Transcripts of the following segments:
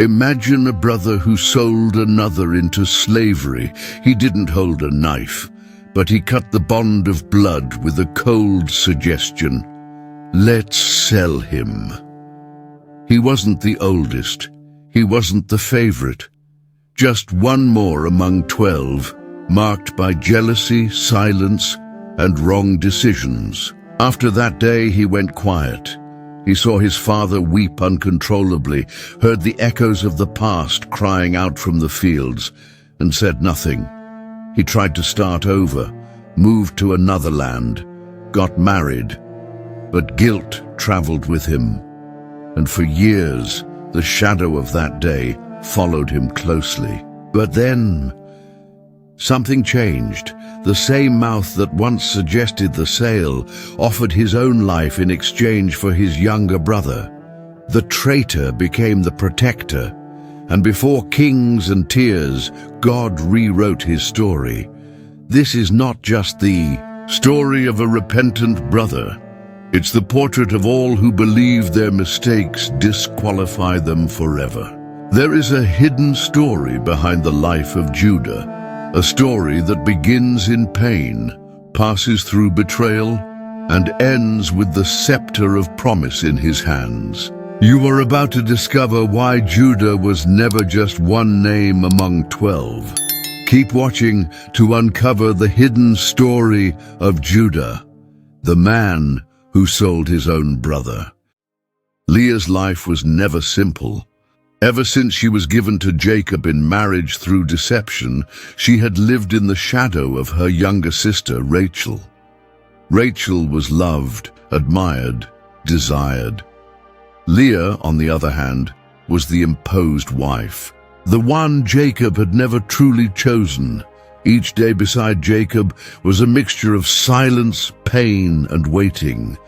Imagine a brother who sold another into slavery. He didn't hold a knife, but he cut the bond of blood with a cold suggestion. Let's sell him. He wasn't the oldest. He wasn't the favorite. Just one more among 12, marked by jealousy, silence, and wrong decisions. After that day, he went quiet. He saw his father weep uncontrollably, heard the echoes of the past crying out from the fields, and said nothing. He tried to start over, moved to another land, got married, but guilt traveled with him. And for years, the shadow of that day followed him closely. But then, something changed. The same mouth that once suggested the sale offered his own life in exchange for his younger brother. The traitor became the protector, and before kings and tears, God rewrote his story. This is not just the story of a repentant brother. It's the portrait of all who believe their mistakes disqualify them forever. There is a hidden story behind the life of Judah. A story that begins in pain, passes through betrayal, and ends with the scepter of promise in his hands. You are about to discover why Judah was never just one name among 12. Keep watching to uncover the hidden story of Judah, the man who sold his own brother. Leah's life was never simple. Ever since she was given to Jacob in marriage through deception, she had lived in the shadow of her younger sister, Rachel. Rachel was loved, admired, desired. Leah, on the other hand, was the imposed wife, the one Jacob had never truly chosen. Each day beside Jacob was a mixture of silence, pain, and waiting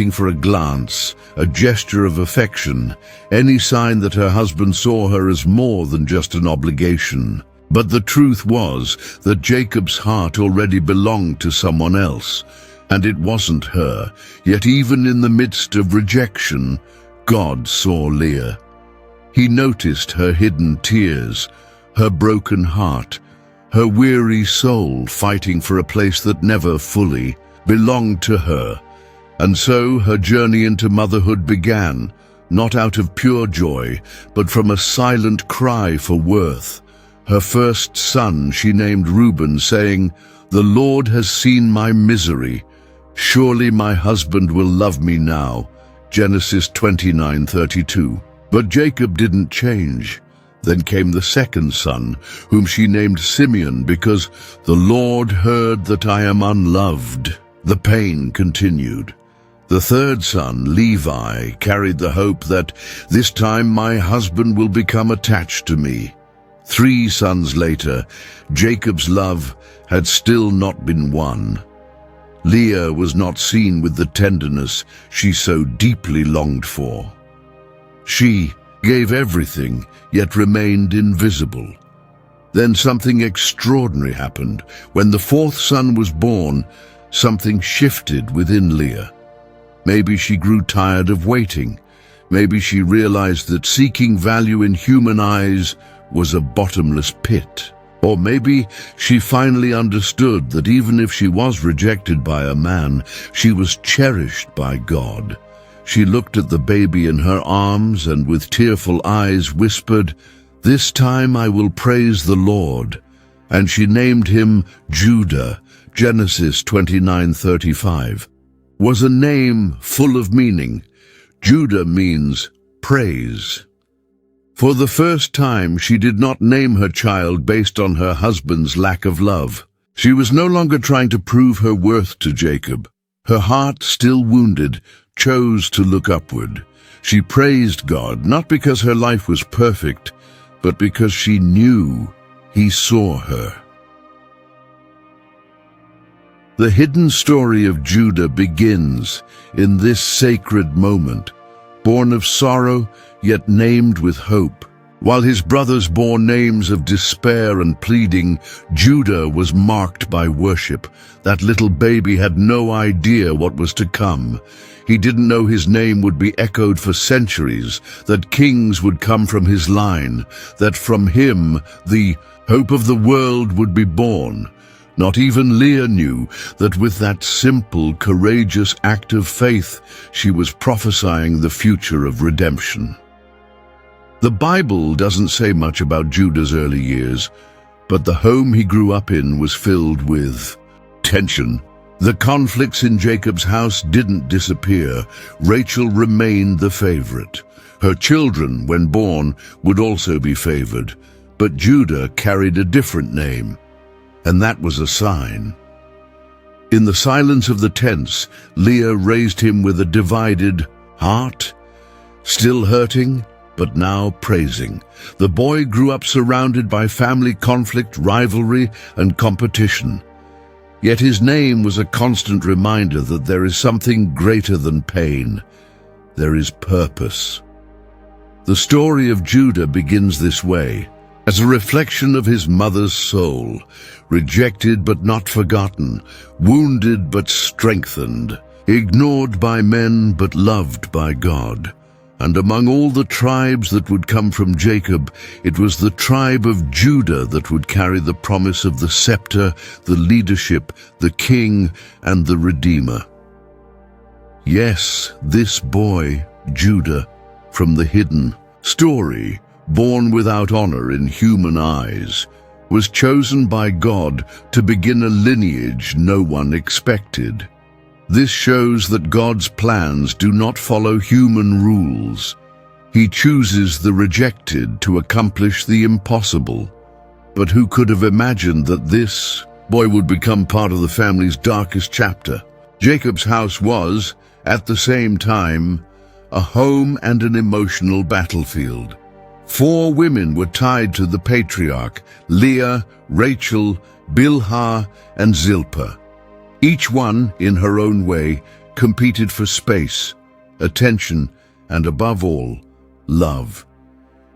for a glance, a gesture of affection, any sign that her husband saw her as more than just an obligation. But the truth was that Jacob's heart already belonged to someone else, and it wasn't her. Yet even in the midst of rejection, God saw Leah. He noticed her hidden tears, her broken heart, her weary soul fighting for a place that never fully belonged to her. And so her journey into motherhood began, not out of pure joy, but from a silent cry for worth. Her first son she named Reuben, saying, "The Lord has seen my misery. Surely my husband will love me now." Genesis 29:32. But Jacob didn't change. Then came the second son, whom she named Simeon, because the Lord heard that I am unloved. The pain continued. The third son, Levi, carried the hope that this time my husband will become attached to me. 3 sons later, Jacob's love had still not been won. Leah was not seen with the tenderness she so deeply longed for. She gave everything, yet remained invisible. Then something extraordinary happened. When the 4th son was born, something shifted within Leah. Maybe she grew tired of waiting. Maybe she realized that seeking value in human eyes was a bottomless pit. Or maybe she finally understood that even if she was rejected by a man, she was cherished by God. She looked at the baby in her arms and with tearful eyes whispered, "This time I will praise the Lord." And she named him Judah. Genesis 29:35. Was a name full of meaning. Judah means praise. For the first time, she did not name her child based on her husband's lack of love. She was no longer trying to prove her worth to Jacob. Her heart, still wounded, chose to look upward. She praised God, not because her life was perfect, but because she knew He saw her. The hidden story of Judah begins in this sacred moment, born of sorrow, yet named with hope. While his brothers bore names of despair and pleading, Judah was marked by worship. That little baby had no idea what was to come. He didn't know his name would be echoed for centuries, that kings would come from his line, that from him the hope of the world would be born. Not even Leah knew that with that simple, courageous act of faith, she was prophesying the future of redemption. The Bible doesn't say much about Judah's early years, but the home he grew up in was filled with tension. The conflicts in Jacob's house didn't disappear. Rachel remained the favorite. Her children, when born, would also be favored, but Judah carried a different name, and that was a sign. In the silence of the tents, Leah raised him with a divided heart, still hurting, but now praising. The boy grew up surrounded by family conflict, rivalry, and competition. Yet his name was a constant reminder that there is something greater than pain. There is purpose. The story of Judah begins this way, as a reflection of his mother's soul, rejected but not forgotten, wounded but strengthened, ignored by men but loved by God. And among all the tribes that would come from Jacob, it was the tribe of Judah that would carry the promise of the scepter, the leadership, the king, and the Redeemer. Yes, this boy, Judah, from the hidden story, born without honor in human eyes, was chosen by God to begin a lineage no one expected. This shows that God's plans do not follow human rules. He chooses the rejected to accomplish the impossible. But who could have imagined that this boy would become part of the family's darkest chapter? Jacob's house was, at the same time, a home and an emotional battlefield. 4 women were tied to the patriarch: Leah, Rachel, Bilhah, and Zilpah. Each one, in her own way, competed for space, attention, and above all, love.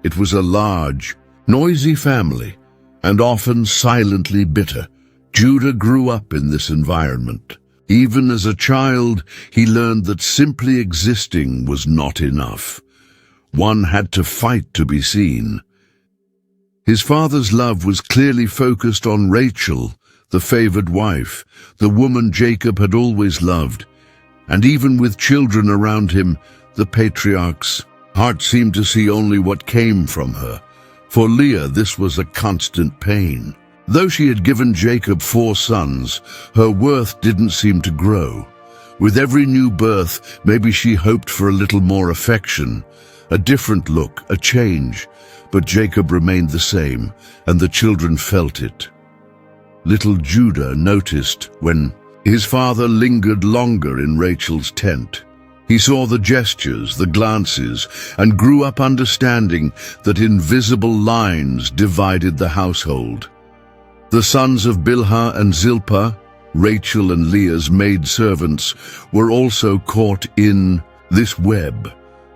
It was a large, noisy family, and often silently bitter. Judah grew up in this environment. Even as a child, he learned that simply existing was not enough. One had to fight to be seen. His father's love was clearly focused on Rachel, the favored wife, the woman Jacob had always loved. And even with children around him, the patriarch's heart seemed to see only what came from her. For Leah, this was a constant pain. Though she had given Jacob 4 sons, her worth didn't seem to grow. With every new birth, maybe she hoped for a little more affection, a different look, a change. But Jacob remained the same, and the children felt it. Little Judah noticed when his father lingered longer in Rachel's tent. He saw the gestures, the glances, and grew up understanding that invisible lines divided the household. The sons of Bilhah and Zilpah, Rachel and Leah's maidservants, were also caught in this web.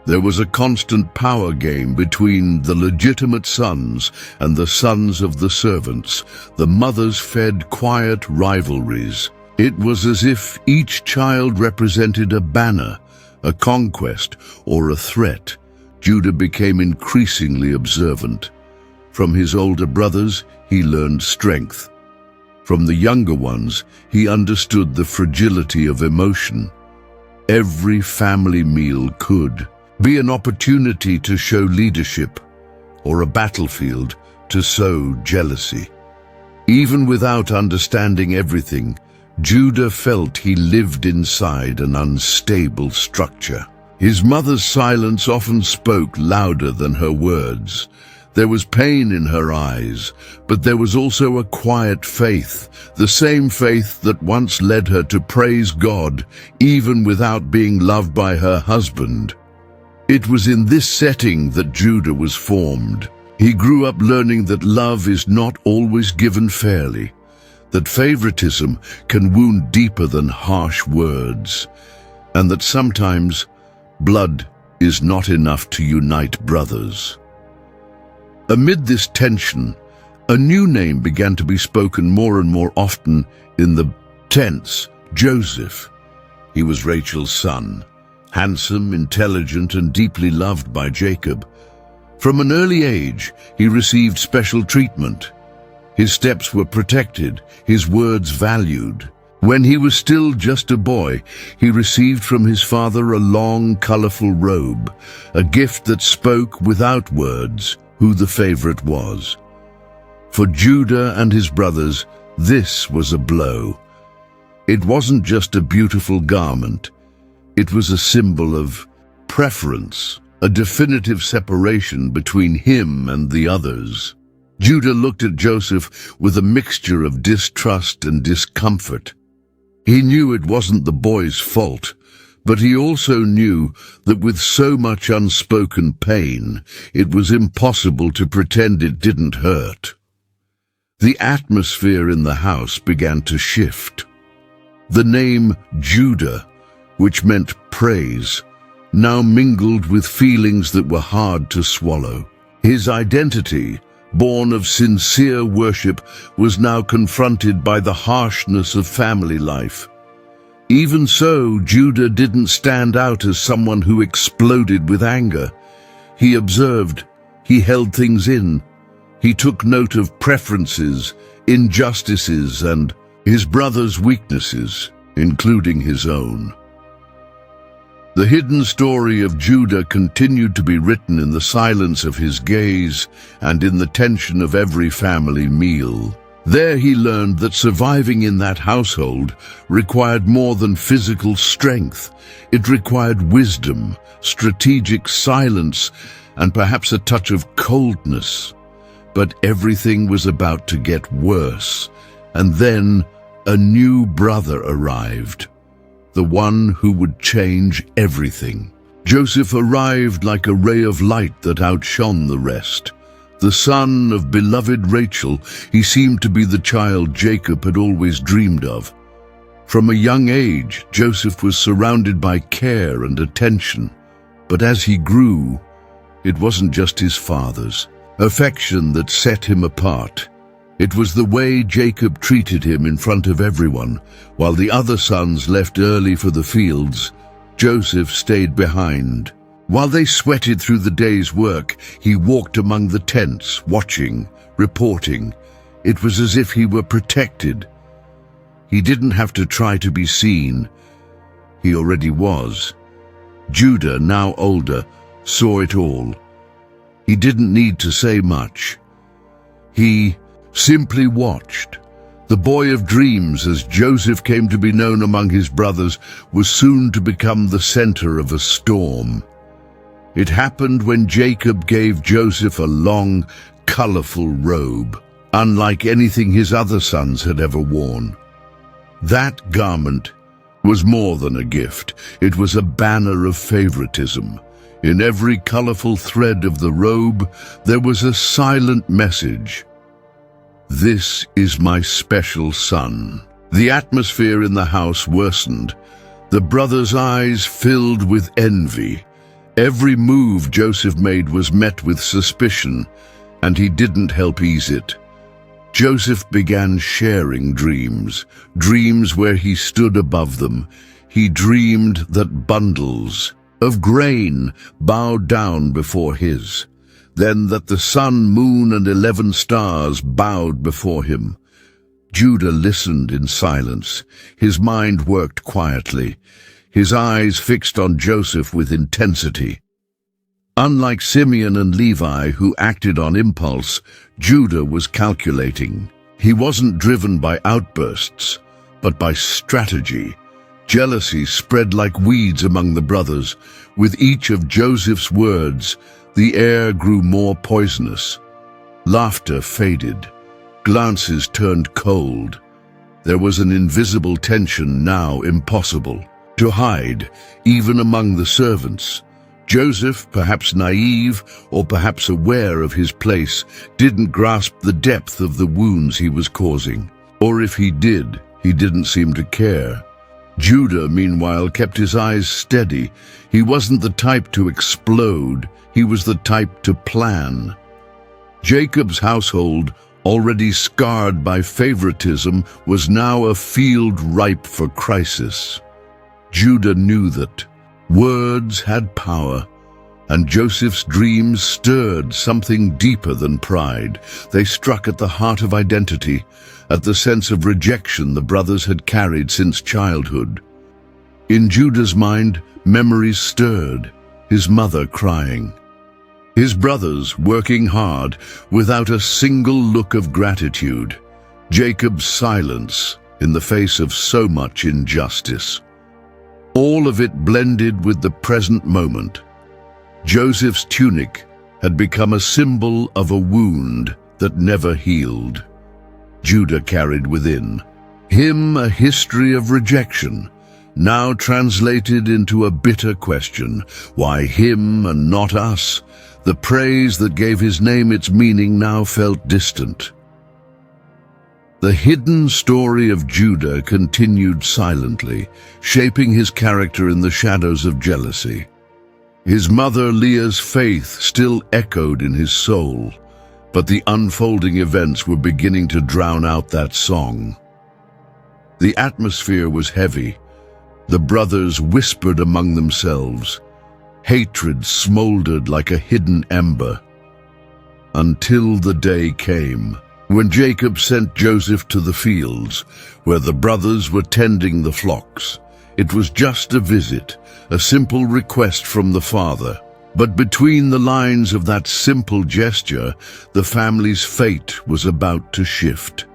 There was a constant power game between the legitimate sons and the sons of the servants. The mothers fed quiet rivalries. It was as if each child represented a banner, a conquest, or a threat. Judah became increasingly observant. From his older brothers, he learned strength. From the younger ones, he understood the fragility of emotion. Every family meal could be an opportunity to show leadership, or a battlefield to sow jealousy. Even without understanding everything, Judah felt he lived inside an unstable structure. His mother's silence often spoke louder than her words. There was pain in her eyes, but there was also a quiet faith, the same faith that once led her to praise God, even without being loved by her husband. It was in this setting that Judah was formed. He grew up learning that love is not always given fairly, that favoritism can wound deeper than harsh words, and that sometimes blood is not enough to unite brothers. Amid this tension, a new name began to be spoken more and more often in the tents: Joseph. He was Rachel's son, handsome, intelligent, and deeply loved by Jacob. From an early age, he received special treatment. His steps were protected, his words valued. When he was still just a boy, he received from his father a long, colorful robe, a gift that spoke without words who the favorite was. For Judah and his brothers, this was a blow. It wasn't just a beautiful garment. It was a symbol of preference, a definitive separation between him and the others. Judah looked at Joseph with a mixture of distrust and discomfort. He knew it wasn't the boy's fault, but he also knew that with so much unspoken pain, it was impossible to pretend it didn't hurt. The atmosphere in the house began to shift. The name Judah, which meant praise, now mingled with feelings that were hard to swallow. His identity, born of sincere worship, was now confronted by the harshness of family life. Even so, Judah didn't stand out as someone who exploded with anger. He observed, he held things in. He took note of preferences, injustices, and his brother's weaknesses, including his own. The hidden story of Judah continued to be written in the silence of his gaze and in the tension of every family meal. There he learned that surviving in that household required more than physical strength. It required wisdom, strategic silence, and perhaps a touch of coldness. But everything was about to get worse, and then a new brother arrived. The one who would change everything. Joseph arrived like a ray of light that outshone the rest. The son of beloved Rachel, he seemed to be the child Jacob had always dreamed of. From a young age, Joseph was surrounded by care and attention. But as he grew, it wasn't just his father's affection that set him apart. It was the way Jacob treated him in front of everyone. While the other sons left early for the fields, Joseph stayed behind. While they sweated through the day's work, he walked among the tents, watching, reporting. It was as if he were protected. He didn't have to try to be seen. He already was. Judah, now older, saw it all. He didn't need to say much. He simply watched. The boy of dreams, as Joseph came to be known among his brothers, was soon to become the center of a storm. It happened when Jacob gave Joseph a long, colorful robe, unlike anything his other sons had ever worn. That garment was more than a gift. It was a banner of favoritism. In every colorful thread of the robe, there was a silent message. This is my special son. The atmosphere in the house worsened. The brothers' eyes filled with envy. Every move Joseph made was met with suspicion, and he didn't help ease it. Joseph began sharing dreams where he stood above them. He dreamed that bundles of grain bowed down before his. Then that the sun, moon, and 11 stars bowed before him. Judah listened in silence. His mind worked quietly, his eyes fixed on Joseph with intensity. Unlike Simeon and Levi, who acted on impulse, Judah was calculating. He wasn't driven by outbursts, but by strategy. Jealousy spread like weeds among the brothers. With each of Joseph's words, the air grew more poisonous. Laughter faded. Glances turned cold. There was an invisible tension now impossible to hide, even among the servants. Joseph, perhaps naive or perhaps aware of his place, didn't grasp the depth of the wounds he was causing. Or if he did, he didn't seem to care. Judah, meanwhile, kept his eyes steady. He wasn't the type to explode. He was the type to plan. Jacob's household, already scarred by favoritism, was now a field ripe for crisis. Judah knew that Words had power, and Joseph's dreams stirred something deeper than pride. They struck at the heart of identity, at the sense of rejection the brothers had carried since childhood. In Judah's mind, memories stirred, his mother crying, his brothers working hard without a single look of gratitude, Jacob's silence in the face of so much injustice. All of it blended with the present moment. Joseph's tunic had become a symbol of a wound that never healed. Judah carried within him a history of rejection, now translated into a bitter question. Why him and not us? The praise that gave his name its meaning now felt distant. The hidden story of Judah continued silently, shaping his character in the shadows of jealousy. His mother Leah's faith still echoed in his soul, but the unfolding events were beginning to drown out that song. The atmosphere was heavy. The brothers whispered among themselves. Hatred smoldered like a hidden ember. Until the day came when Jacob sent Joseph to the fields, where the brothers were tending the flocks. It was just a visit, a simple request from the father. But between the lines of that simple gesture, the family's fate was about to shift.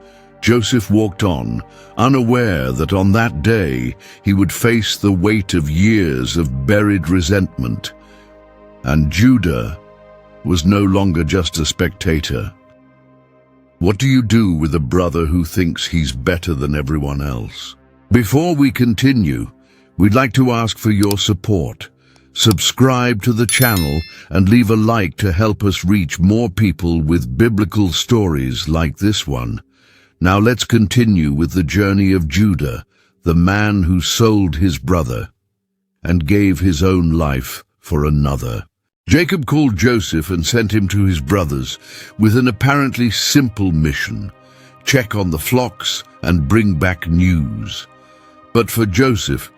Joseph walked on, unaware that on that day he would face the weight of years of buried resentment. And Judah was no longer just a spectator. What do you do with a brother who thinks he's better than everyone else? Before we continue, we'd like to ask for your support. Subscribe to the channel and leave a like to help us reach more people with biblical stories like this one. Now let's continue with the journey of Judah, the man who sold his brother and gave his own life for another. Jacob called Joseph and sent him to his brothers with an apparently simple mission: check on the flocks and bring back news. But for Joseph,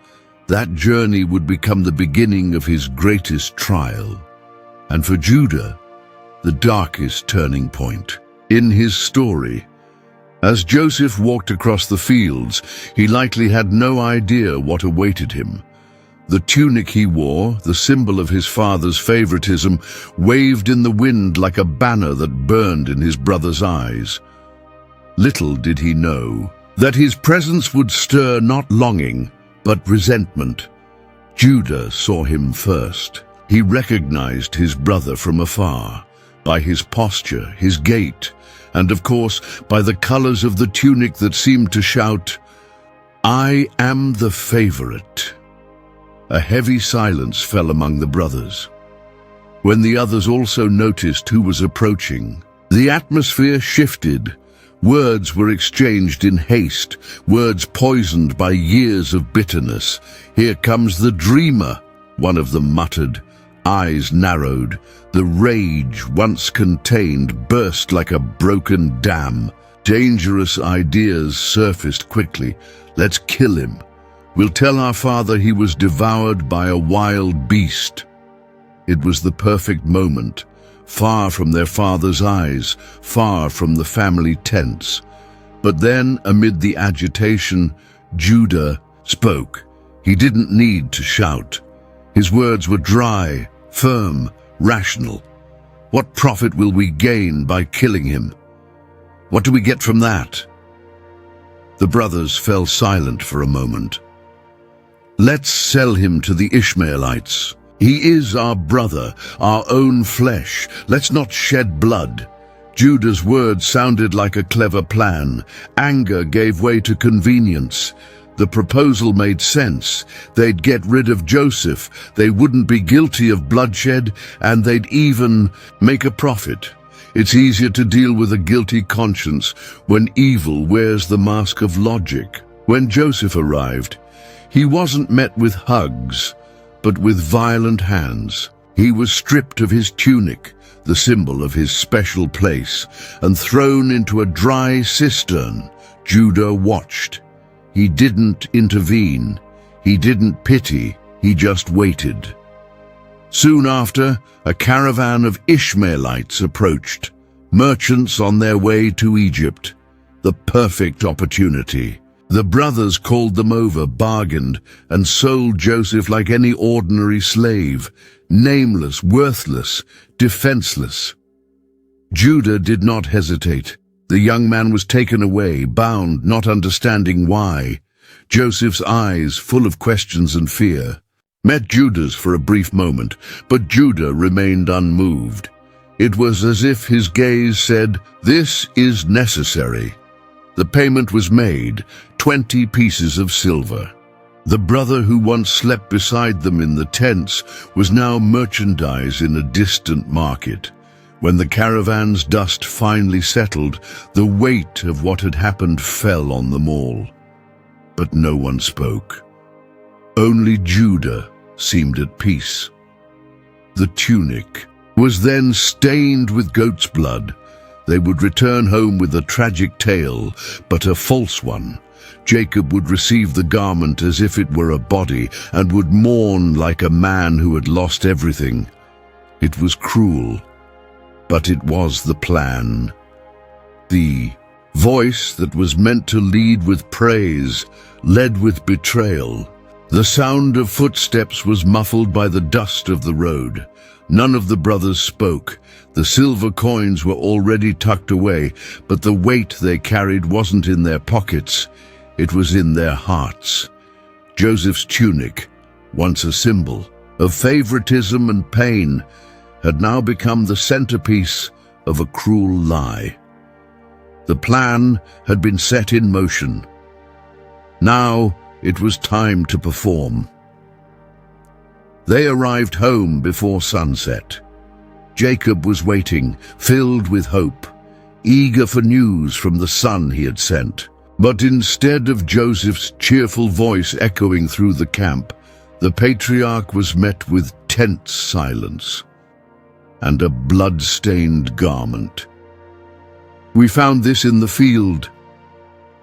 that journey would become the beginning of his greatest trial, and for Judah, the darkest turning point. In his story, as Joseph walked across the fields, he likely had no idea what awaited him. The tunic he wore, the symbol of his father's favoritism, waved in the wind like a banner that burned in his brother's eyes. Little did he know that his presence would stir not longing, but resentment. Judah saw him first. He recognized his brother from afar, by his posture, his gait, and of course by the colors of the tunic that seemed to shout, "I am the favorite." A heavy silence fell among the brothers. When the others also noticed who was approaching, the atmosphere shifted. Words were exchanged in haste, words poisoned by years of bitterness. "Here comes the dreamer," one of them muttered. Eyes narrowed. The rage, once contained, burst like a broken dam. Dangerous ideas surfaced quickly. "Let's kill him. We'll tell our father he was devoured by a wild beast." It was the perfect moment. Far from their father's eyes, far from the family tents. But then, amid the agitation, Judah spoke. He didn't need to shout. His words were dry, firm, rational. "What profit will we gain by killing him? What do we get from that?" The brothers fell silent for a moment. "Let's sell him to the Ishmaelites. He is our brother, our own flesh. Let's not shed blood." Judah's words sounded like a clever plan. Anger gave way to convenience. The proposal made sense. They'd get rid of Joseph, they wouldn't be guilty of bloodshed, and they'd even make a profit. It's easier to deal with a guilty conscience when evil wears the mask of logic. When Joseph arrived, he wasn't met with hugs, but with violent hands. He was stripped of his tunic, the symbol of his special place, and thrown into a dry cistern. Judah watched. He didn't intervene. He didn't pity. He just waited. Soon after, a caravan of Ishmaelites approached, merchants on their way to Egypt. The perfect opportunity. The brothers called them over, bargained, and sold Joseph like any ordinary slave, nameless, worthless, defenseless. Judah did not hesitate. The young man was taken away, bound, not understanding why. Joseph's eyes, full of questions and fear, met Judah's for a brief moment, but Judah remained unmoved. It was as if his gaze said, "This is necessary." The payment was made, 20 pieces of silver. The brother who once slept beside them in the tents was now merchandise in a distant market. When the caravan's dust finally settled, the weight of what had happened fell on them all. But no one spoke. Only Judah seemed at peace. The tunic was then stained with goat's blood. They would return home with a tragic tale, but a false one. Jacob would receive the garment as if it were a body, and would mourn like a man who had lost everything. It was cruel, but it was the plan. The voice that was meant to lead with praise led with betrayal. The sound of footsteps was muffled by the dust of the road. None of the brothers spoke. The silver coins were already tucked away, but the weight they carried wasn't in their pockets. It was in their hearts. Joseph's tunic, once a symbol of favoritism and pain, had now become the centerpiece of a cruel lie. The plan had been set in motion. Now it was time to perform. They arrived home before sunset. Jacob was waiting, filled with hope, eager for news from the son he had sent. But instead of Joseph's cheerful voice echoing through the camp, the patriarch was met with tense silence and a blood-stained garment. "We found this in the field.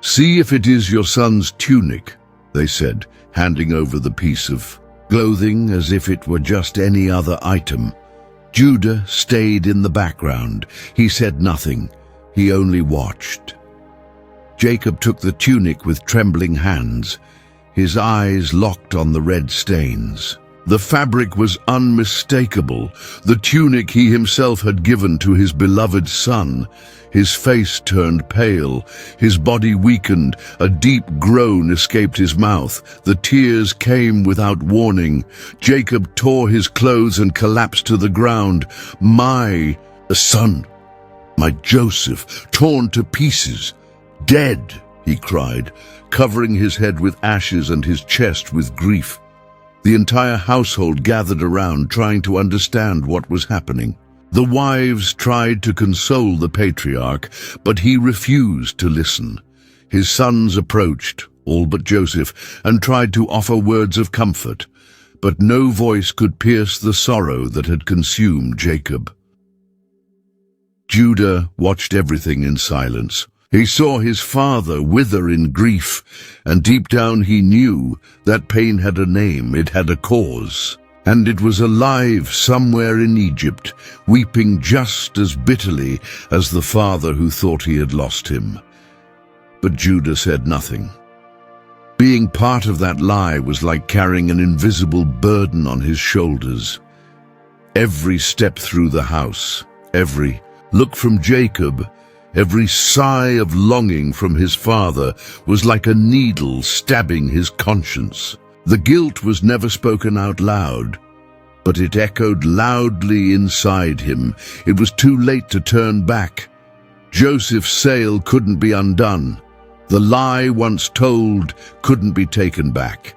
See if it is your son's tunic," they said, handing over the piece of clothing as if it were just any other item. Judah stayed in the background. He said nothing. He only watched. Jacob took the tunic with trembling hands, his eyes locked on the red stains. The fabric was unmistakable, the tunic he himself had given to his beloved son. His face turned pale, his body weakened, a deep groan escaped his mouth. The tears came without warning. Jacob tore his clothes and collapsed to the ground. My son, my Joseph, torn to pieces, dead, he cried, covering his head with ashes and his chest with grief. The entire household gathered around, trying to understand what was happening. The wives tried to console the patriarch, but he refused to listen. His sons approached, all but Joseph, and tried to offer words of comfort, but no voice could pierce the sorrow that had consumed Jacob. Judah watched everything in silence. He saw his father wither in grief, and deep down he knew that pain had a name, it had a cause. And it was alive somewhere in Egypt, weeping just as bitterly as the father who thought he had lost him. But Judah said nothing. Being part of that lie was like carrying an invisible burden on his shoulders. Every step through the house, every look from Jacob, every sigh of longing from his father was like a needle stabbing his conscience. The guilt was never spoken out loud, but it echoed loudly inside him. It was too late to turn back. Joseph's sail couldn't be undone. The lie once told couldn't be taken back,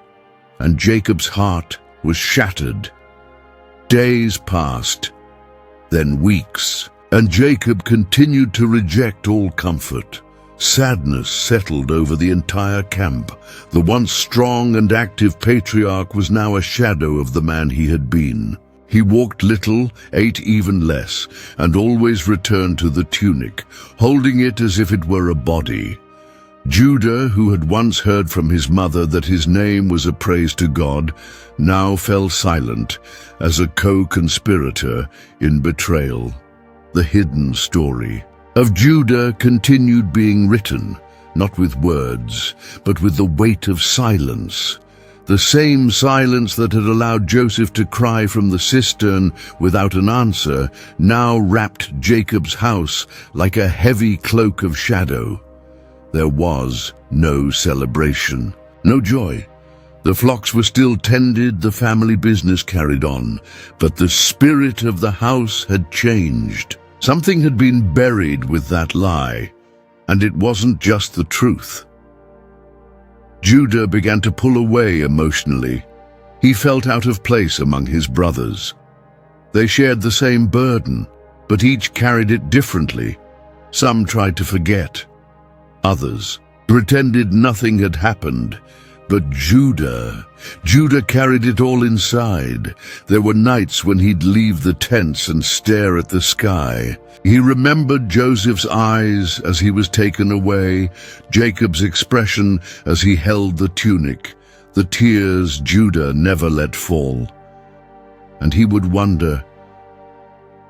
and Jacob's heart was shattered. Days passed, then weeks, and Jacob continued to reject all comfort. Sadness settled over the entire camp. The once strong and active patriarch was now a shadow of the man he had been. He walked little, ate even less, and always returned to the tunic, holding it as if it were a body. Judah, who had once heard from his mother that his name was a praise to God, now fell silent as a co-conspirator in betrayal. The hidden story of Judah continued being written, not with words, but with the weight of silence. The same silence that had allowed Joseph to cry from the cistern without an answer now wrapped Jacob's house like a heavy cloak of shadow. There was no celebration, no joy. The flocks were still tended, the family business carried on, but the spirit of the house had changed. Something had been buried with that lie, and it wasn't just the truth. Judah began to pull away emotionally. He felt out of place among his brothers. They shared the same burden, but each carried it differently. Some tried to forget. Others pretended nothing had happened. But Judah carried it all inside. There were nights when he'd leave the tents and stare at the sky. He remembered Joseph's eyes as he was taken away, Jacob's expression as he held the tunic, the tears Judah never let fall. And he would wonder,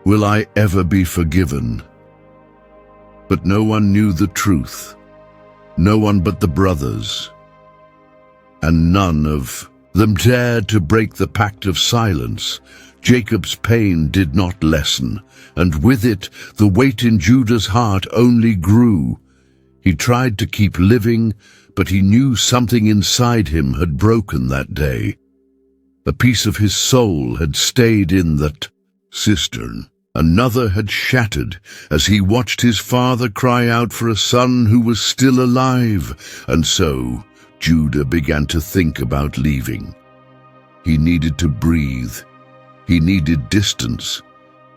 will I ever be forgiven? But no one knew the truth. No one but the brothers. And none of them dared to break the pact of silence. Jacob's pain did not lessen, and with it, the weight in Judah's heart only grew. He tried to keep living, but he knew something inside him had broken that day. A piece of his soul had stayed in that cistern. Another had shattered as he watched his father cry out for a son who was still alive, and so Judah began to think about leaving. He needed to breathe. He needed distance.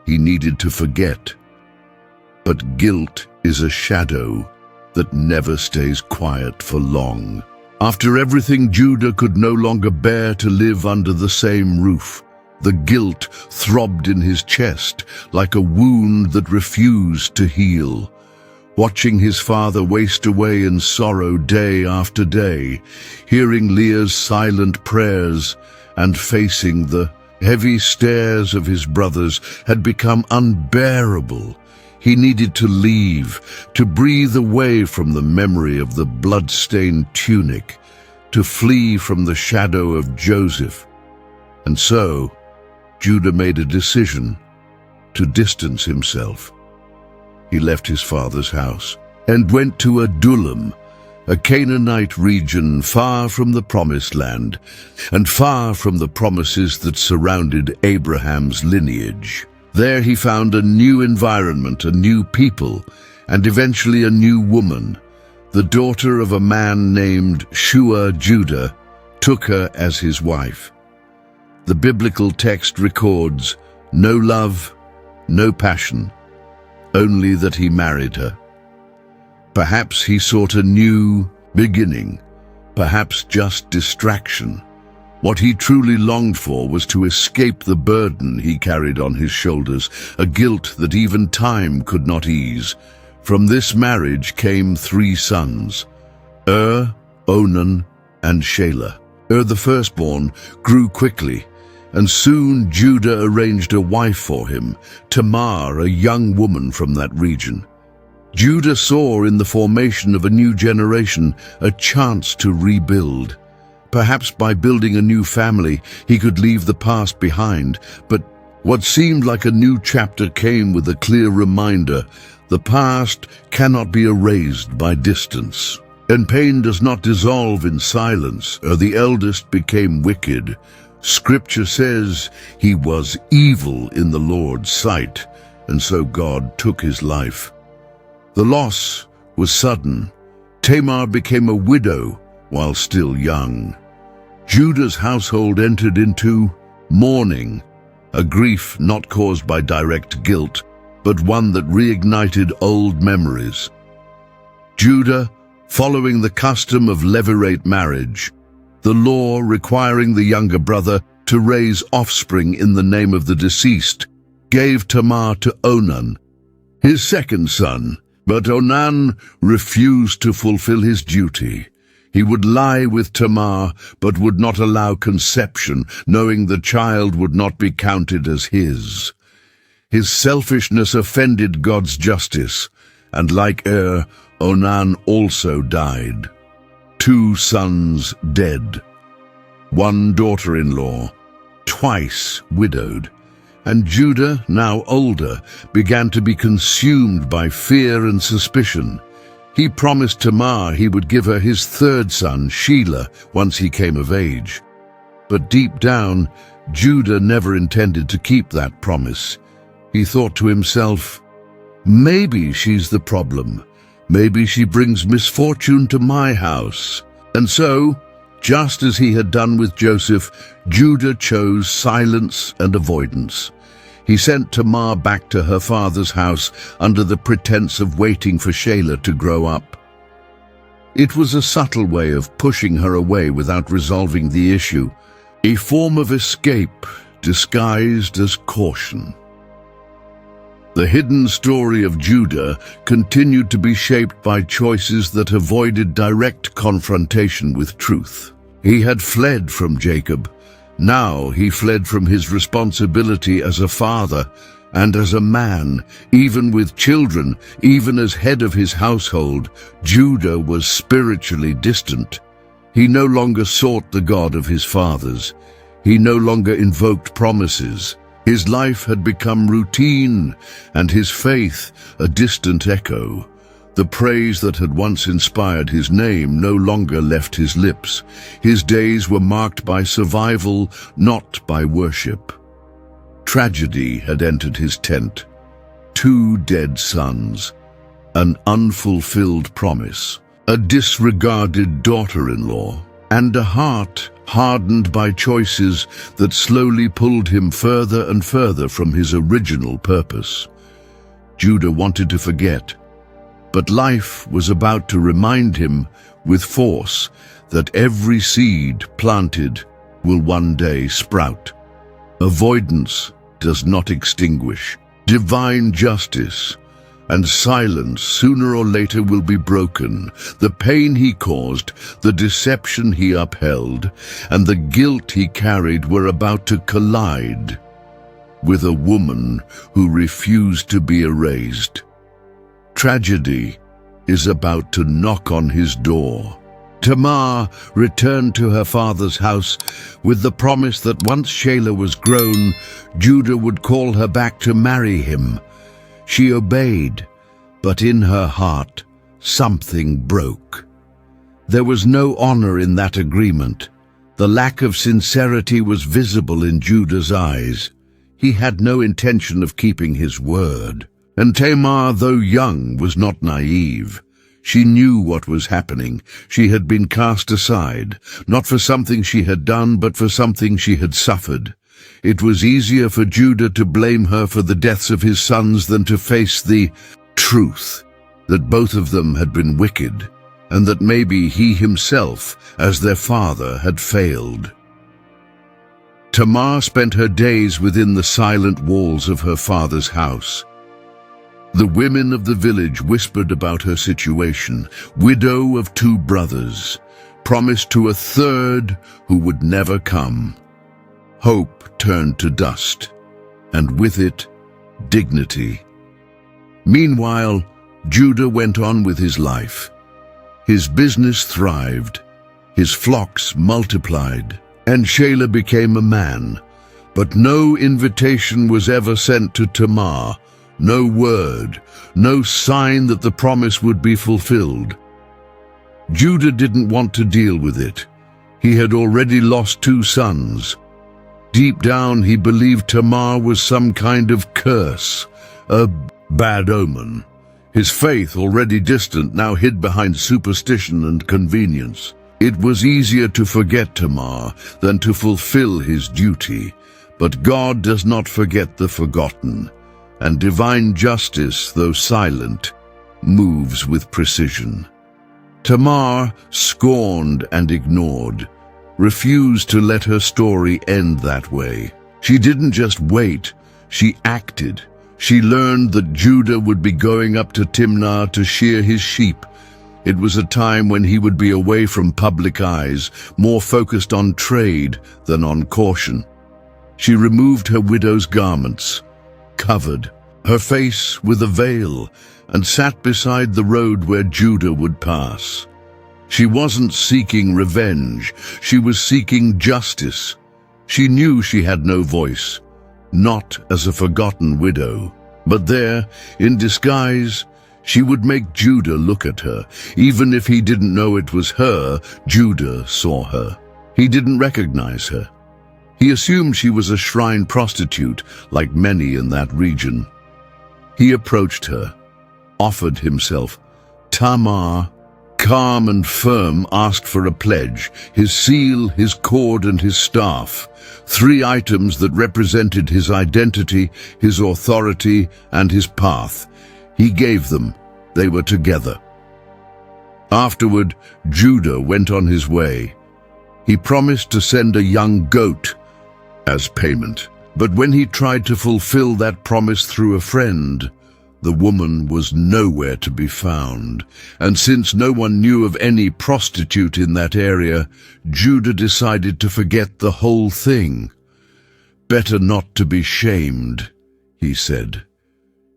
He needed to forget. But guilt is a shadow that never stays quiet for long. After everything, Judah could no longer bear to live under the same roof. The guilt throbbed in his chest like a wound that refused to heal. Watching his father waste away in sorrow day after day, hearing Leah's silent prayers and facing the heavy stares of his brothers had become unbearable. He needed to leave, to breathe away from the memory of the blood-stained tunic, to flee from the shadow of Joseph. And so, Judah made a decision to distance himself. He left his father's house and went to Adullam, a Canaanite region far from the promised land and far from the promises that surrounded Abraham's lineage. There he found a new environment, a new people, and eventually a new woman. The daughter of a man named Shua. Judah took her as his wife. The biblical text records no love, no passion, only that he married her. Perhaps he sought a new beginning, perhaps just distraction. What he truly longed for was to escape the burden he carried on his shoulders, a guilt that even time could not ease. From this marriage came 3 sons, Onan, and Shelah. The firstborn grew quickly, and soon Judah arranged a wife for him, Tamar, a young woman from that region. Judah saw in the formation of a new generation a chance to rebuild. Perhaps by building a new family, he could leave the past behind, but what seemed like a new chapter came with a clear reminder: the past cannot be erased by distance. And pain does not dissolve in silence. The eldest became wicked. Scripture says he was evil in the Lord's sight, and so God took his life. The loss was sudden. Tamar became a widow while still young. Judah's household entered into mourning, a grief not caused by direct guilt, but one that reignited old memories. Judah, following the custom of levirate marriage, the law requiring the younger brother to raise offspring in the name of the deceased, gave Tamar to Onan, his second son, But Onan refused to fulfill his duty. He would lie with Tamar, but would not allow conception, knowing the child would not be counted as his. His selfishness offended God's justice, and like Onan also died. 2 sons dead, 1 daughter-in-law, twice widowed. And Judah, now older, began to be consumed by fear and suspicion. He promised Tamar he would give her his 3rd son, Shelah, once he came of age. But deep down, Judah never intended to keep that promise. He thought to himself, maybe she's the problem. Maybe she brings misfortune to my house. And so, just as he had done with Joseph, Judah chose silence and avoidance. He sent Tamar back to her father's house under the pretense of waiting for Shelah to grow up. It was a subtle way of pushing her away without resolving the issue, a form of escape disguised as caution. The hidden story of Judah continued to be shaped by choices that avoided direct confrontation with truth. He had fled from Jacob. Now he fled from his responsibility as a father and as a man, even with children, even as head of his household. Judah was spiritually distant. He no longer sought the God of his fathers. He no longer invoked promises. His life had become routine, and his faith a distant echo. The praise that had once inspired his name no longer left his lips. His days were marked by survival, not by worship. Tragedy had entered his tent. 2 dead sons, an unfulfilled promise, a disregarded daughter-in-law, and a heart hardened by choices that slowly pulled him further and further from his original purpose. Judah wanted to forget, but life was about to remind him with force that every seed planted will one day sprout. Avoidance does not extinguish. Divine justice and silence sooner or later will be broken. The pain he caused, the deception he upheld, and the guilt he carried were about to collide with a woman who refused to be erased. Tragedy is about to knock on his door. Tamar returned to her father's house with the promise that once Shelah was grown, Judah would call her back to marry him. She obeyed, but in her heart, something broke. There was no honor in that agreement. The lack of sincerity was visible in Judah's eyes. He had no intention of keeping his word. And Tamar, though young, was not naive. She knew what was happening. She had been cast aside, not for something she had done, but for something she had suffered. It was easier for Judah to blame her for the deaths of his sons than to face the truth that both of them had been wicked, and that maybe he himself, as their father, had failed. Tamar spent her days within the silent walls of her father's house. The women of the village whispered about her situation, widow of 2 brothers, promised to a 3rd who would never come. Hope turned to dust, and with it, dignity. Meanwhile, Judah went on with his life. His business thrived, his flocks multiplied, and Shelah became a man. But no invitation was ever sent to Tamar, no word, no sign that the promise would be fulfilled. Judah didn't want to deal with it. He had already lost 2 sons. Deep down, he believed Tamar was some kind of curse, a bad omen. His faith, already distant, now hid behind superstition and convenience. It was easier to forget Tamar than to fulfill his duty. But God does not forget the forgotten, and divine justice, though silent, moves with precision. Tamar, scorned and ignored, refused to let her story end that way. She didn't just wait, she acted, She learned that Judah would be going up to Timnah to shear his sheep. It was a time when he would be away from public eyes, more focused on trade than on caution. She removed her widow's garments, covered her face with a veil, and sat beside the road where Judah would pass. She wasn't seeking revenge, she was seeking justice. She knew she had no voice, not as a forgotten widow. But there, in disguise, she would make Judah look at her. Even if he didn't know it was her, Judah saw her. He didn't recognize her. He assumed she was a shrine prostitute, like many in that region. He approached her, offered himself. Tamar, calm and firm, asked for a pledge, his seal, his cord, and his staff, 3 items that represented his identity, his authority, and his path. He gave them. They were together. Afterward, Judah went on his way. He promised to send a young goat as payment. But when he tried to fulfill that promise through a friend, the woman was nowhere to be found. And since no one knew of any prostitute in that area, Judah decided to forget the whole thing. Better not to be shamed, he said.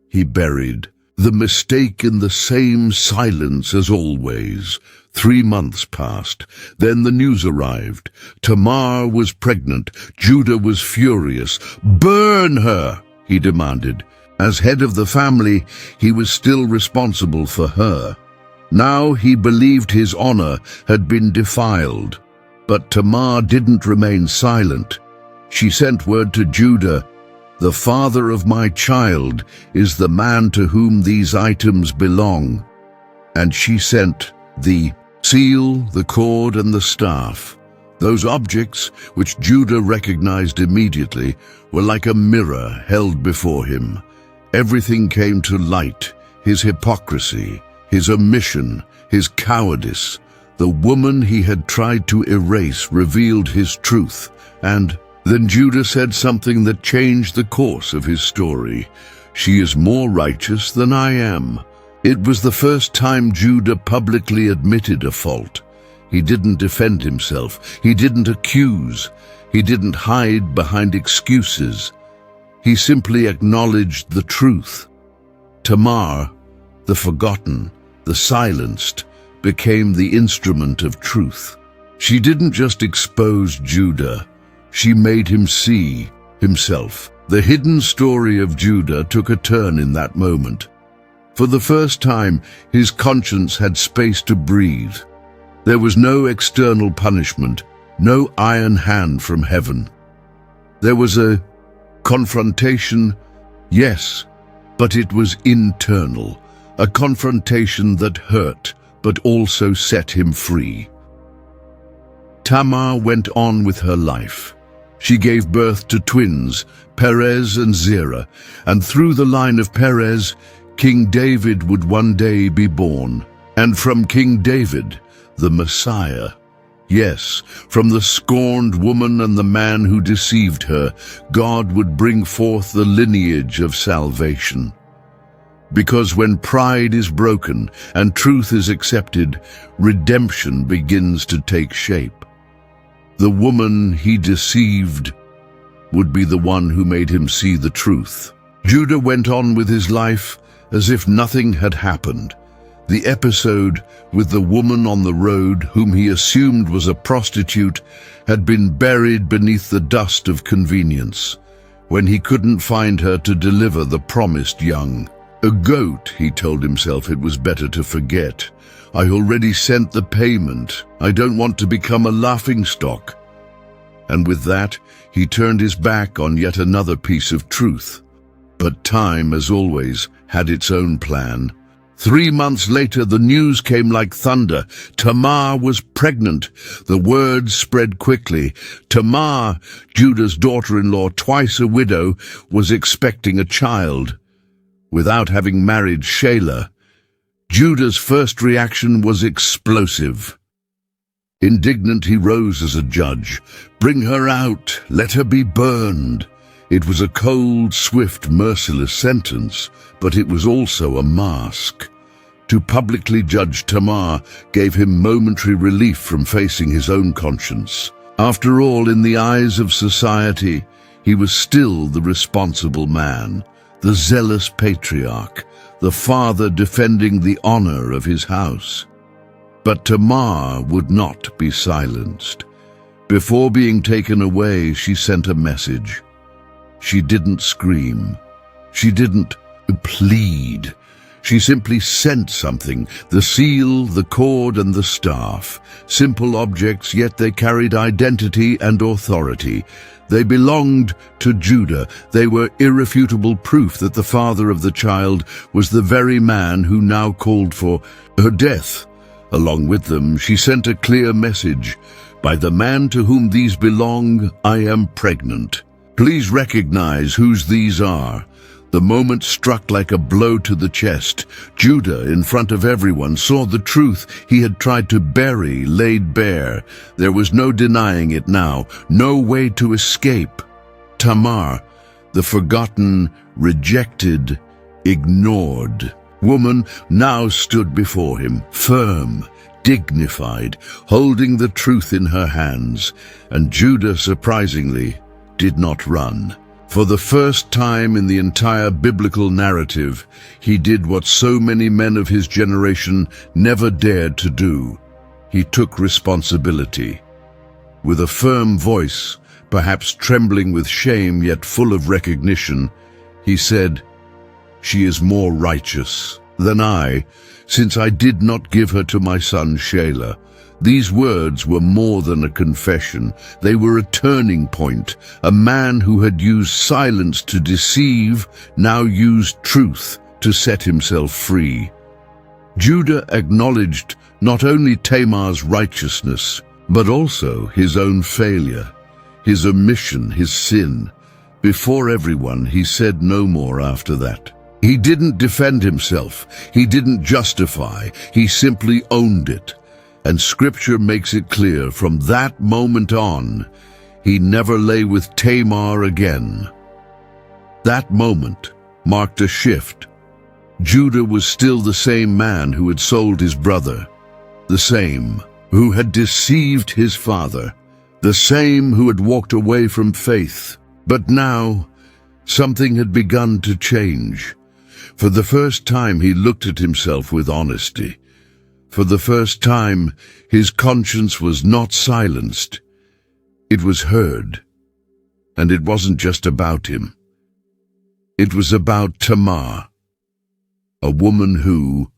He buried the mistake in the same silence as always. 3 months passed. Then the news arrived. Tamar was pregnant. Judah was furious. "Burn her!" he demanded. As head of the family, he was still responsible for her. Now he believed his honor had been defiled. But Tamar didn't remain silent. She sent word to Judah, "The father of my child is the man to whom these items belong." And she sent the seal, the cord, and the staff. Those objects, which Judah recognized immediately, were like a mirror held before him. Everything came to light: his hypocrisy, his omission, his cowardice. The woman he had tried to erase revealed his truth, and then Judah said something that changed the course of his story. "She is more righteous than I am." It was the first time Judah publicly admitted a fault. He didn't defend himself. He didn't accuse. He didn't hide behind excuses. He simply acknowledged the truth. Tamar, the forgotten, the silenced, became the instrument of truth. She didn't just expose Judah. She made him see himself. The hidden story of Judah took a turn in that moment. For the first time, his conscience had space to breathe. There was no external punishment, no iron hand from heaven. There was a confrontation, yes, but it was internal, a confrontation that hurt, but also set him free. Tamar went on with her life. She gave birth to twins, Perez and Zerah, and through the line of Perez, King David would one day be born. And from King David, the Messiah. Yes, from the scorned woman and the man who deceived her, God would bring forth the lineage of salvation. Because when pride is broken and truth is accepted, redemption begins to take shape. The woman he deceived would be the one who made him see the truth. Judah went on with his life as if nothing had happened. The episode with the woman on the road, whom he assumed was a prostitute, had been buried beneath the dust of convenience, when he couldn't find her to deliver the promised young. A goat, he told himself, it was better to forget. I already sent the payment. I don't want to become a laughingstock. And with that, he turned his back on yet another piece of truth. But time, as always, had its own plan. 3 months later, the news came like thunder. Tamar was pregnant. The word spread quickly. Tamar, Judah's daughter-in-law, twice a widow, was expecting a child. Without having married Shelah, Judah's first reaction was explosive. Indignant, he rose as a judge. "Bring her out, let her be burned." It was a cold, swift, merciless sentence, but it was also a mask. To publicly judge Tamar gave him momentary relief from facing his own conscience. After all, in the eyes of society, he was still the responsible man, the zealous patriarch, the father defending the honor of his house. But Tamar would not be silenced. Before being taken away, she sent a message. She didn't scream. She didn't plead. She simply sent something, the seal, the cord, and the staff. Simple objects, yet they carried identity and authority. They belonged to Judah. They were irrefutable proof that the father of the child was the very man who now called for her death. Along with them, she sent a clear message. By the man to whom these belong, I am pregnant. Please recognize whose these are. The moment struck like a blow to the chest. Judah, in front of everyone, saw the truth he had tried to bury laid bare. There was no denying it now, no way to escape. Tamar, the forgotten, rejected, ignored woman, now stood before him, firm, dignified, holding the truth in her hands. And Judah, surprisingly, did not run. For the first time in the entire biblical narrative, he did what so many men of his generation never dared to do. He took responsibility. With a firm voice, perhaps trembling with shame yet full of recognition, he said, "She is more righteous than I, since I did not give her to my son Shelah." These words were more than a confession. They were a turning point. A man who had used silence to deceive now used truth to set himself free. Judah acknowledged not only Tamar's righteousness, but also his own failure, his omission, his sin. Before everyone, he said no more after that. He didn't defend himself. He didn't justify. He simply owned it. And Scripture makes it clear, from that moment on, he never lay with Tamar again. That moment marked a shift. Judah was still the same man who had sold his brother, the same who had deceived his father, the same who had walked away from faith. But now, something had begun to change. For the first time, he looked at himself with honesty. For the first time, his conscience was not silenced. It was heard. And it wasn't just about him. It was about Tamar, a woman who,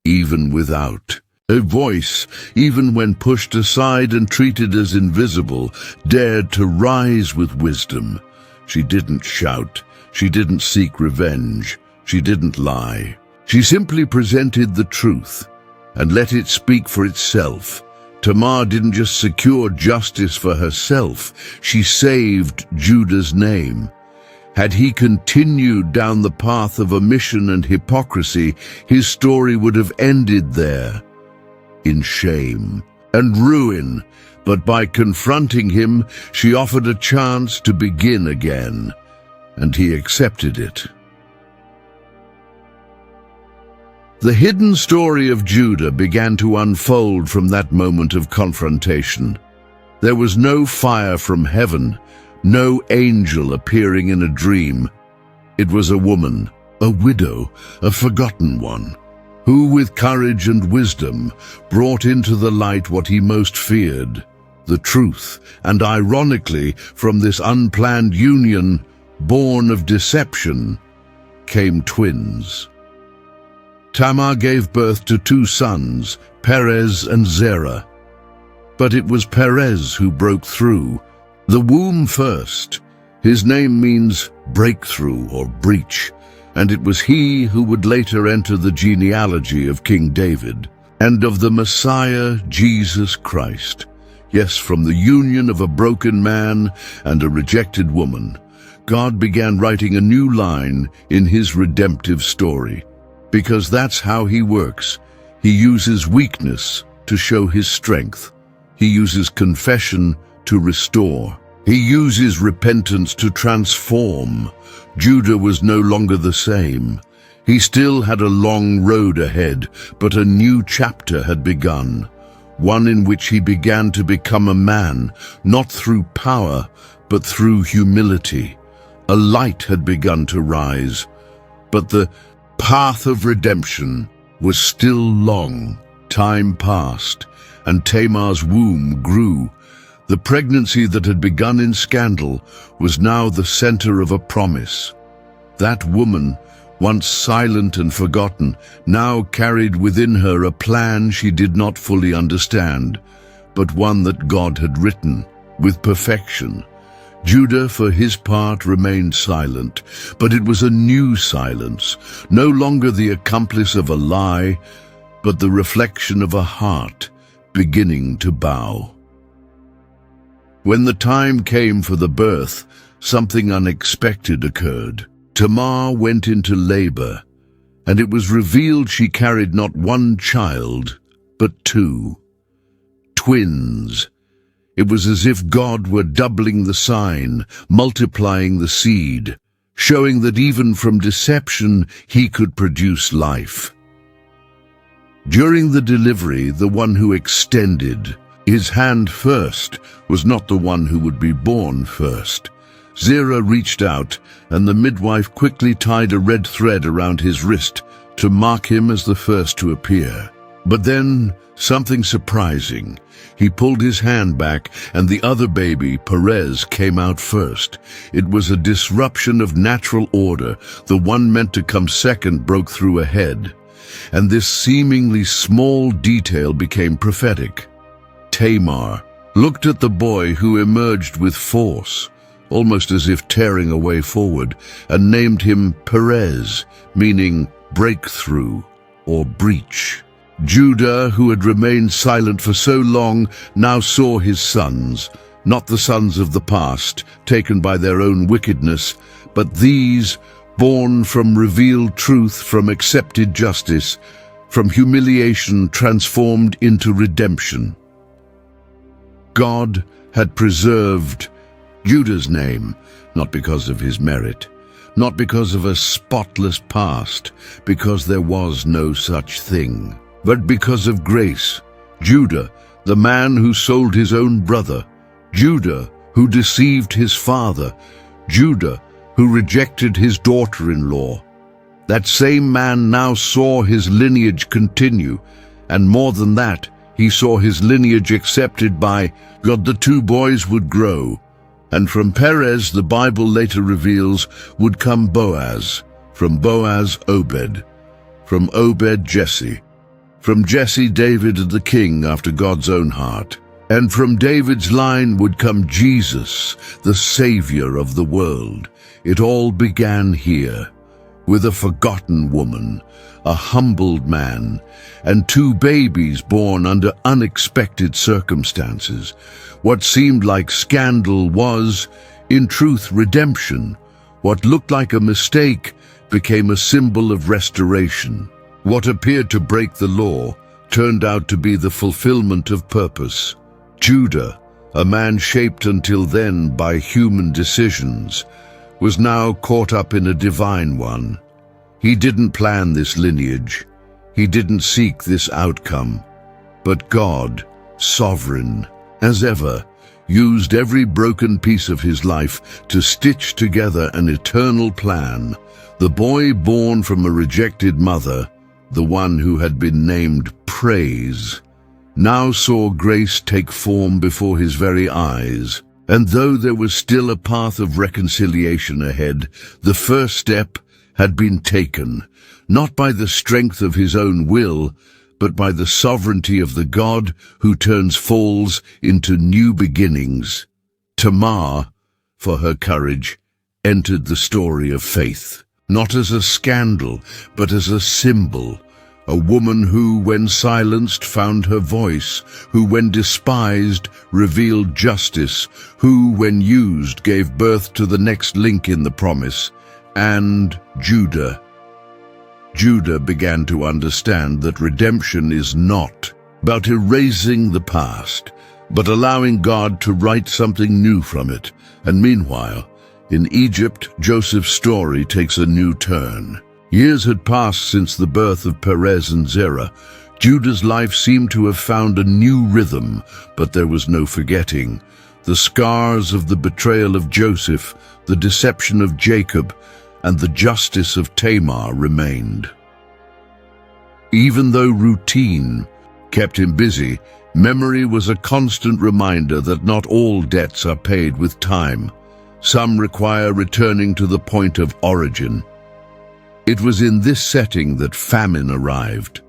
even without a voice, even when pushed aside and treated as invisible, dared to rise with wisdom. She didn't shout. She didn't seek revenge. She didn't lie. She simply presented the truth and let it speak for itself. Tamar didn't just secure justice for herself, she saved Judah's name. Had he continued down the path of omission and hypocrisy, his story would have ended there, in shame and ruin. But by confronting him, she offered a chance to begin again, and he accepted it. The hidden story of Judah began to unfold from that moment of confrontation. There was no fire from heaven, no angel appearing in a dream. It was a woman, a widow, a forgotten one, who with courage and wisdom brought into the light what he most feared, the truth. And ironically, from this unplanned union, born of deception, came twins. Tamar gave birth to 2 sons, Perez and Zerah. But it was Perez who broke through, the womb first. His name means breakthrough or breach, and it was he who would later enter the genealogy of King David and of the Messiah, Jesus Christ. Yes, from the union of a broken man and a rejected woman, God began writing a new line in his redemptive story. Because that's how he works. He uses weakness to show his strength. He uses confession to restore. He uses repentance to transform. Judah was no longer the same. He still had a long road ahead, but a new chapter had begun, one in which he began to become a man, not through power, but through humility. A light had begun to rise, but the path of redemption was still long. Time passed, and Tamar's womb grew. The pregnancy that had begun in scandal was now the center of a promise. That woman, once silent and forgotten, now carried within her a plan she did not fully understand, but one that God had written with perfection. Judah, for his part, remained silent, but it was a new silence, no longer the accomplice of a lie, but the reflection of a heart beginning to bow. When the time came for the birth, something unexpected occurred. Tamar went into labor, and it was revealed she carried not one child, but two. Twins. It was as if God were doubling the sign, multiplying the seed, showing that even from deception he could produce life. During the delivery, the one who extended his hand first was not the one who would be born first. Zerah reached out, and the midwife quickly tied a red thread around his wrist to mark him as the first to appear. But then, something surprising. He pulled his hand back, and the other baby, Perez, came out first. It was a disruption of natural order. The one meant to come second broke through ahead, and this seemingly small detail became prophetic. Tamar looked at the boy who emerged with force, almost as if tearing a way forward, and named him Perez, meaning breakthrough or breach. Judah, who had remained silent for so long, now saw his sons, not the sons of the past, taken by their own wickedness, but these, born from revealed truth, from accepted justice, from humiliation transformed into redemption. God had preserved Judah's name, not because of his merit, not because of a spotless past, because there was no such thing, but because of grace. Judah, the man who sold his own brother, Judah, who deceived his father, Judah, who rejected his daughter-in-law. That same man now saw his lineage continue, and more than that, he saw his lineage accepted by God. The two boys would grow, and from Perez, the Bible later reveals, would come Boaz, from Boaz, Obed, from Obed, Jesse, from Jesse, David, the king after God's own heart, and from David's line would come Jesus, the Savior of the world. It all began here, with a forgotten woman, a humbled man, and two babies born under unexpected circumstances. What seemed like scandal was, in truth, redemption. What looked like a mistake became a symbol of restoration. What appeared to break the law turned out to be the fulfillment of purpose. Judah, a man shaped until then by human decisions, was now caught up in a divine one. He didn't plan this lineage. He didn't seek this outcome. But God, sovereign as ever, used every broken piece of his life to stitch together an eternal plan. The boy born from a rejected mother, the one who had been named Praise, now saw grace take form before his very eyes. And though there was still a path of reconciliation ahead, the first step had been taken, not by the strength of his own will, but by the sovereignty of the God who turns falls into new beginnings. Tamar, for her courage, entered the story of faith, not as a scandal, but as a symbol. A woman who, when silenced, found her voice, who, when despised, revealed justice, who, when used, gave birth to the next link in the promise. And Judah. Judah began to understand that redemption is not about erasing the past, but allowing God to write something new from it. And meanwhile, in Egypt, Joseph's story takes a new turn. Years had passed since the birth of Perez and Zerah. Judah's life seemed to have found a new rhythm, but there was no forgetting. The scars of the betrayal of Joseph, the deception of Jacob, and the justice of Tamar remained. Even though routine kept him busy, memory was a constant reminder that not all debts are paid with time. Some require returning to the point of origin. It was in this setting that famine arrived.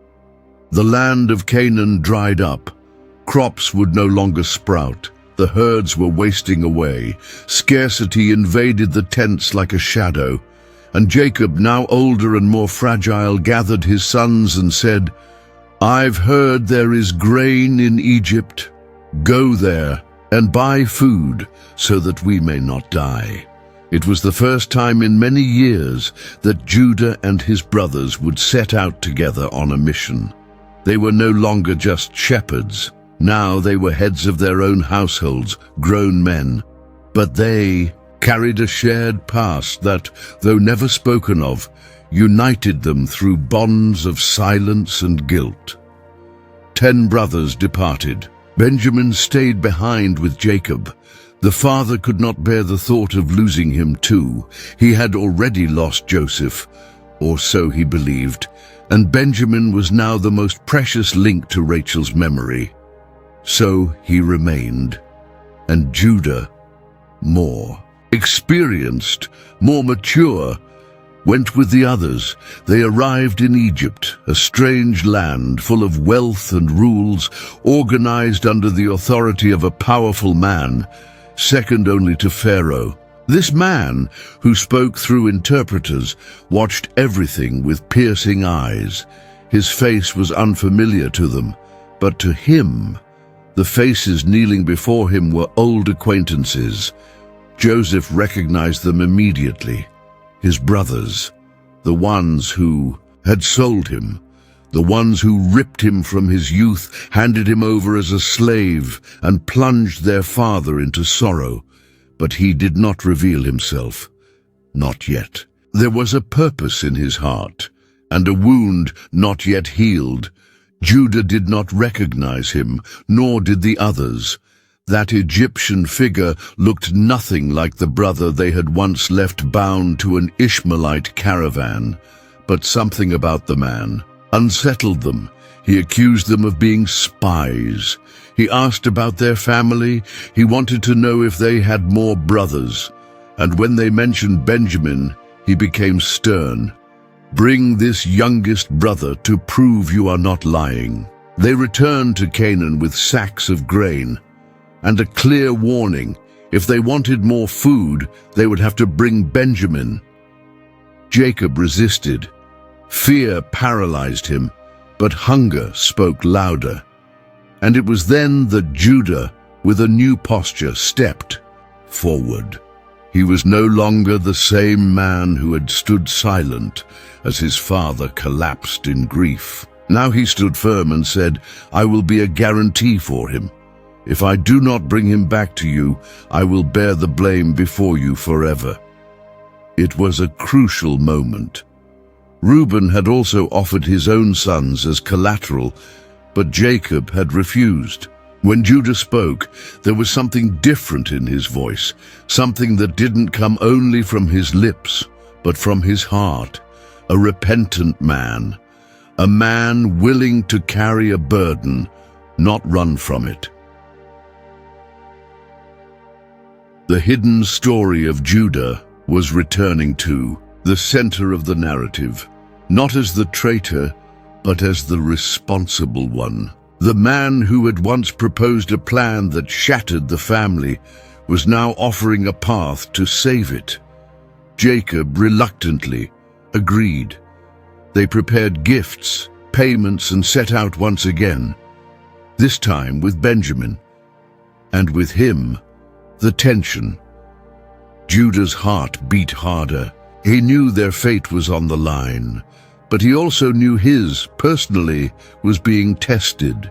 The land of Canaan dried up. Crops would no longer sprout. The herds were wasting away. Scarcity invaded the tents like a shadow. And Jacob, now older and more fragile, gathered his sons and said, "I've heard there is grain in Egypt. Go there and buy food so that we may not die." It was the first time in many years that Judah and his brothers would set out together on a mission. They were no longer just shepherds. Now they were heads of their own households, grown men. But they carried a shared past that, though never spoken of, united them through bonds of silence and guilt. 10 brothers departed. Benjamin stayed behind with Jacob. The father could not bear the thought of losing him too. He had already lost Joseph, or so he believed, and Benjamin was now the most precious link to Rachel's memory. So he remained, and Judah, more experienced, more mature, went with the others. They arrived in Egypt, a strange land full of wealth and rules, organized under the authority of a powerful man, second only to Pharaoh. This man, who spoke through interpreters, watched everything with piercing eyes. His face was unfamiliar to them, but to him, the faces kneeling before him were old acquaintances. Joseph recognized them immediately. His brothers, the ones who had sold him, the ones who ripped him from his youth, handed him over as a slave, and plunged their father into sorrow. But he did not reveal himself. Not yet. There was a purpose in his heart, and a wound not yet healed. Judah did not recognize him, nor did the others. That Egyptian figure looked nothing like the brother they had once left bound to an Ishmaelite caravan. But something about the man unsettled them. He accused them of being spies. He asked about their family. He wanted to know if they had more brothers. And when they mentioned Benjamin, he became stern. "Bring this youngest brother to prove you are not lying." They returned to Canaan with sacks of grain and a clear warning. If they wanted more food, they would have to bring Benjamin. Jacob resisted. Fear paralyzed him, but hunger spoke louder. And it was then that Judah, with a new posture, stepped forward. He was no longer the same man who had stood silent as his father collapsed in grief. Now he stood firm and said, "I will be a guarantee for him. If I do not bring him back to you, I will bear the blame before you forever." It was a crucial moment. Reuben had also offered his own sons as collateral, but Jacob had refused. When Judah spoke, there was something different in his voice, something that didn't come only from his lips, but from his heart. A repentant man, a man willing to carry a burden, not run from it. The hidden story of Judah was returning to the center of the narrative, not as the traitor, but as the responsible one. The man who had once proposed a plan that shattered the family was now offering a path to save it. Jacob reluctantly agreed. They prepared gifts, payments, and set out once again, this time with Benjamin, and with him, the tension. Judah's heart beat harder. He knew their fate was on the line, but he also knew his, personally, was being tested,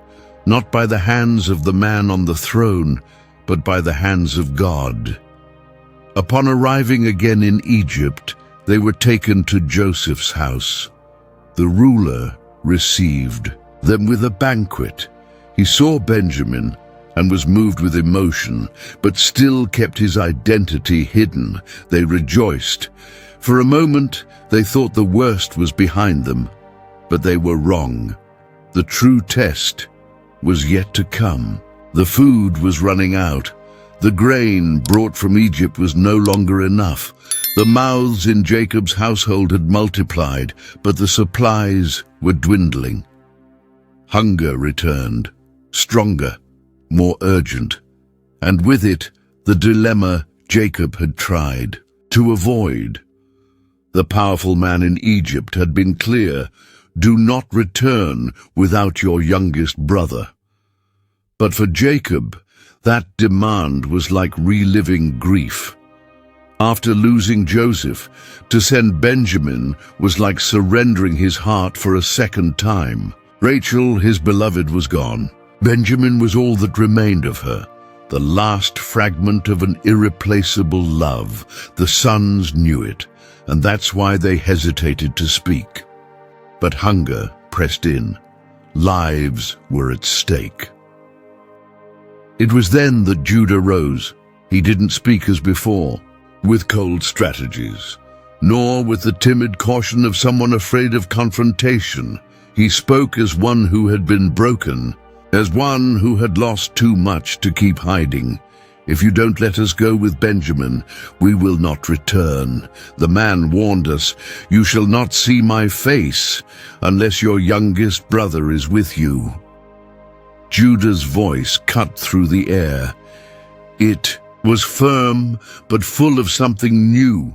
not by the hands of the man on the throne, but by the hands of God. Upon arriving again in Egypt, they were taken to Joseph's house. The ruler received them with a banquet. He saw Benjamin and was moved with emotion, but still kept his identity hidden. They rejoiced. For a moment, they thought the worst was behind them, but they were wrong. The true test was yet to come. The food was running out. The grain brought from Egypt was no longer enough. The mouths in Jacob's household had multiplied, but the supplies were dwindling. Hunger returned, stronger, more urgent, and with it the dilemma Jacob had tried to avoid. The powerful man in Egypt had been clear: do not return without your youngest brother. But for Jacob, that demand was like reliving grief. After losing Joseph, to send Benjamin was like surrendering his heart for a second time. Rachel, his beloved, was gone. Benjamin was all that remained of her, the last fragment of an irreplaceable love. The sons knew it, and that's why they hesitated to speak. But hunger pressed in. Lives were at stake. It was then that Judah rose. He didn't speak as before, with cold strategies, nor with the timid caution of someone afraid of confrontation. He spoke as one who had been broken, as one who had lost too much to keep hiding. If you don't let us go with Benjamin, we will not return. The man warned us, you shall not see my face unless your youngest brother is with you. Judah's voice cut through the air. It was firm, but full of something new,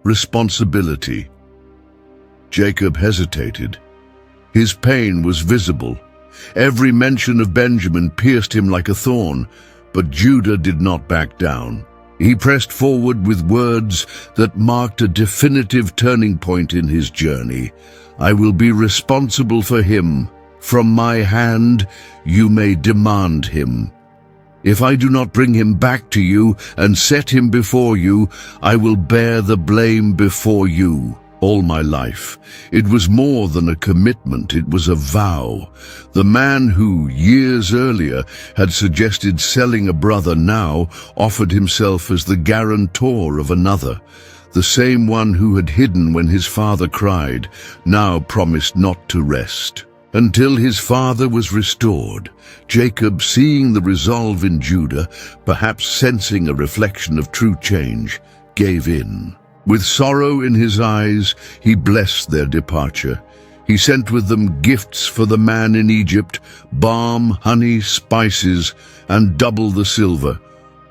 responsibility. Jacob hesitated. His pain was visible. Every mention of Benjamin pierced him like a thorn, but Judah did not back down. He pressed forward with words that marked a definitive turning point in his journey. I will be responsible for him. From my hand you may demand him. If I do not bring him back to you and set him before you, I will bear the blame before you all my life. It was more than a commitment, it was a vow. The man who, years earlier, had suggested selling a brother now offered himself as the guarantor of another. The same one who had hidden when his father cried, now promised not to rest until his father was restored. Jacob, seeing the resolve in Judah, perhaps sensing a reflection of true change, gave in. With sorrow in his eyes, he blessed their departure. He sent with them gifts for the man in Egypt, balm, honey, spices, and double the silver,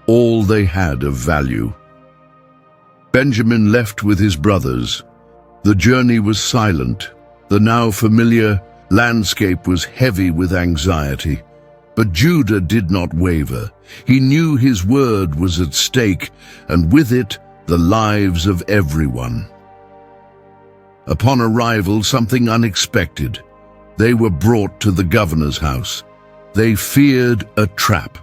all they had of value. Benjamin left with his brothers. The journey was silent. The now familiar landscape was heavy with anxiety. But Judah did not waver. He knew his word was at stake, and with it, the lives of everyone. Upon arrival, something unexpected. They were brought to the governor's house. They feared a trap.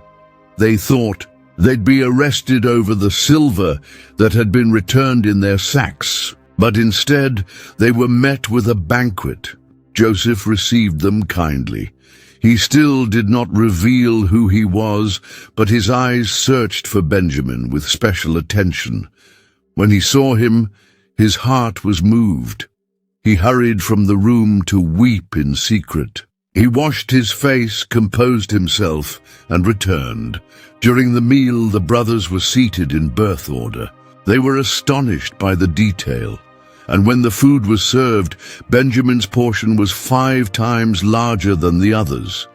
They thought they'd be arrested over the silver that had been returned in their sacks. But instead, they were met with a banquet. Joseph received them kindly. He still did not reveal who he was, but his eyes searched for Benjamin with special attention. When he saw him, his heart was moved. He hurried from the room to weep in secret. He washed his face, composed himself, and returned. During the meal, the brothers were seated in birth order. They were astonished by the detail. And when the food was served, Benjamin's portion was 5 times larger than the others.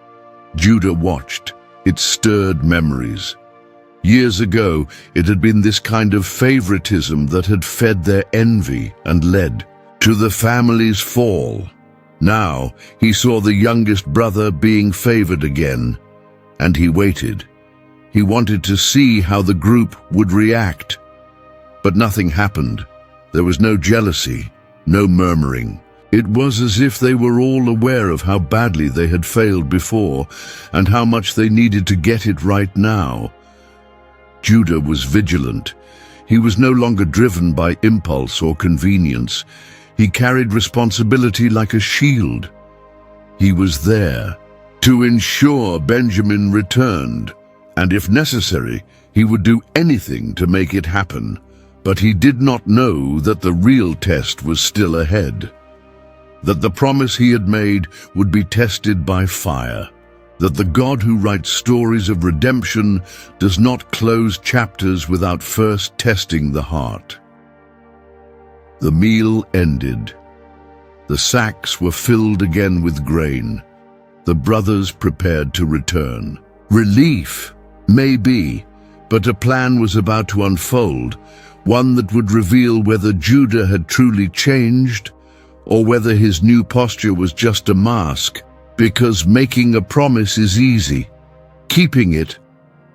Judah watched. It stirred memories. Years ago, it had been this kind of favoritism that had fed their envy and led to the family's fall. Now, he saw the youngest brother being favored again, and he waited. He wanted to see how the group would react. But nothing happened. There was no jealousy, no murmuring. It was as if they were all aware of how badly they had failed before and how much they needed to get it right now. Judah was vigilant. He was no longer driven by impulse or convenience. He carried responsibility like a shield. He was there to ensure Benjamin returned, and if necessary, he would do anything to make it happen. But he did not know that the real test was still ahead, that the promise he had made would be tested by fire, that the God who writes stories of redemption does not close chapters without first testing the heart. The meal ended. The sacks were filled again with grain. The brothers prepared to return. Relief, maybe, but a plan was about to unfold, one that would reveal whether Judah had truly changed or whether his new posture was just a mask, because making a promise is easy. Keeping it